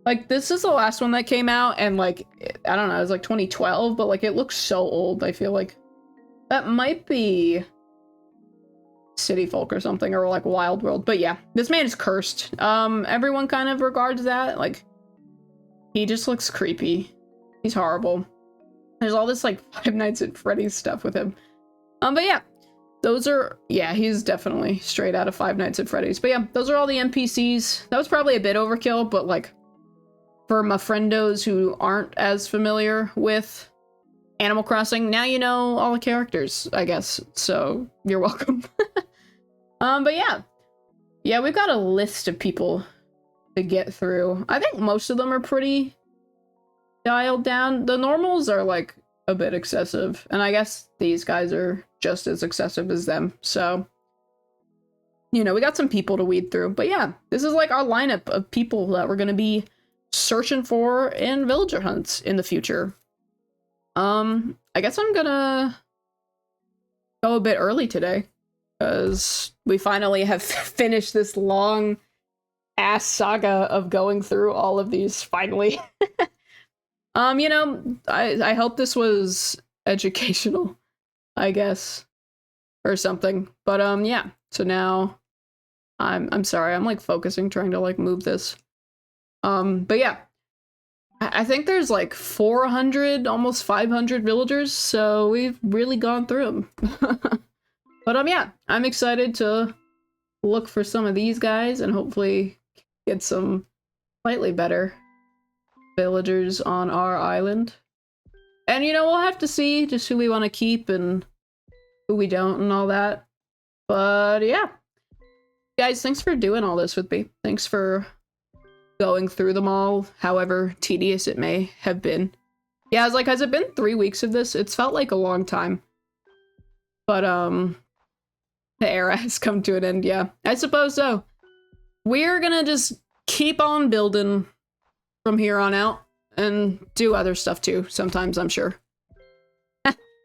Like this is the last one that came out, and like, I don't know, it was like 2012, but like it looks so old. I feel like that might be City Folk or something, or like Wild World. But yeah, this man is cursed. Everyone kind of regards that. Like, he just looks creepy. He's horrible. There's all this like Five Nights at Freddy's stuff with him. But yeah, those are, yeah, he's definitely straight out of Five Nights at Freddy's. But yeah, those are all the NPCs. That was probably a bit overkill, but like, for my friendos who aren't as familiar with Animal Crossing, now you know all the characters, I guess. So you're welcome. But yeah. Yeah, we've got a list of people to get through. I think most of them are pretty dialed down. The normals are like a bit excessive, and I guess these guys are just as excessive as them. So, you know, we got some people to weed through. But yeah, this is like our lineup of people that we're going to be searching for in villager hunts in the future. I guess I'm gonna go a bit early today, because we finally have finished this long ass saga of going through all of these finally. You know, I hope this was educational, I guess, or something. But yeah, so now I'm sorry, I'm like focusing, trying to like move this. But yeah, I think there's like 400, almost 500 villagers, so we've really gone through them. But yeah, I'm excited to look for some of these guys and hopefully get some slightly better villagers on our island. And you know, we'll have to see just who we want to keep and who we don't and all that. But yeah, guys, thanks for doing all this with me. Thanks for going through them all, however tedious it may have been. Yeah, I was like, has it been 3 weeks of this? It's felt like a long time. But the era has come to an end, yeah. I suppose so. We're gonna just keep on building from here on out and do other stuff too, sometimes, I'm sure.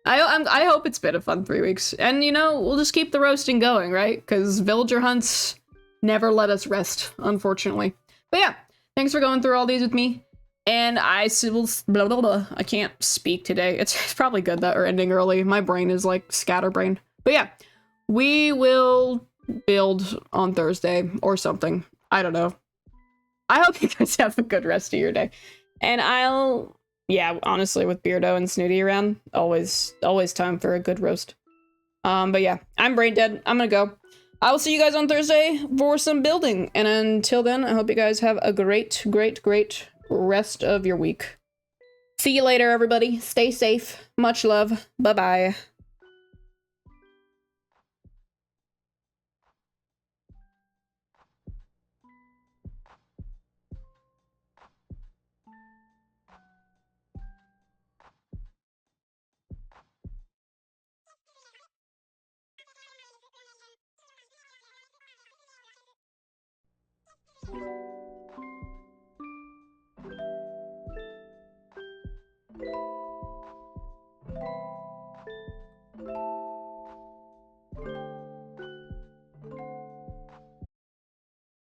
I hope it's been a fun 3 weeks. And you know, we'll just keep the roasting going, right? Because villager hunts never let us rest, unfortunately. But yeah, thanks for going through all these with me. And I will blah, blah, blah. I can't speak today. It's probably good that we're ending early. My brain is like scatterbrained. But yeah, we will build on Thursday or something. I don't know. I hope you guys have a good rest of your day. And yeah, honestly, with Beardo and Snooty around, always time for a good roast. But yeah, I'm brain dead. I'm gonna go. I will see you guys on Thursday for some building. And until then, I hope you guys have a great rest of your week. See you later, everybody. Stay safe. Much love. Bye-bye.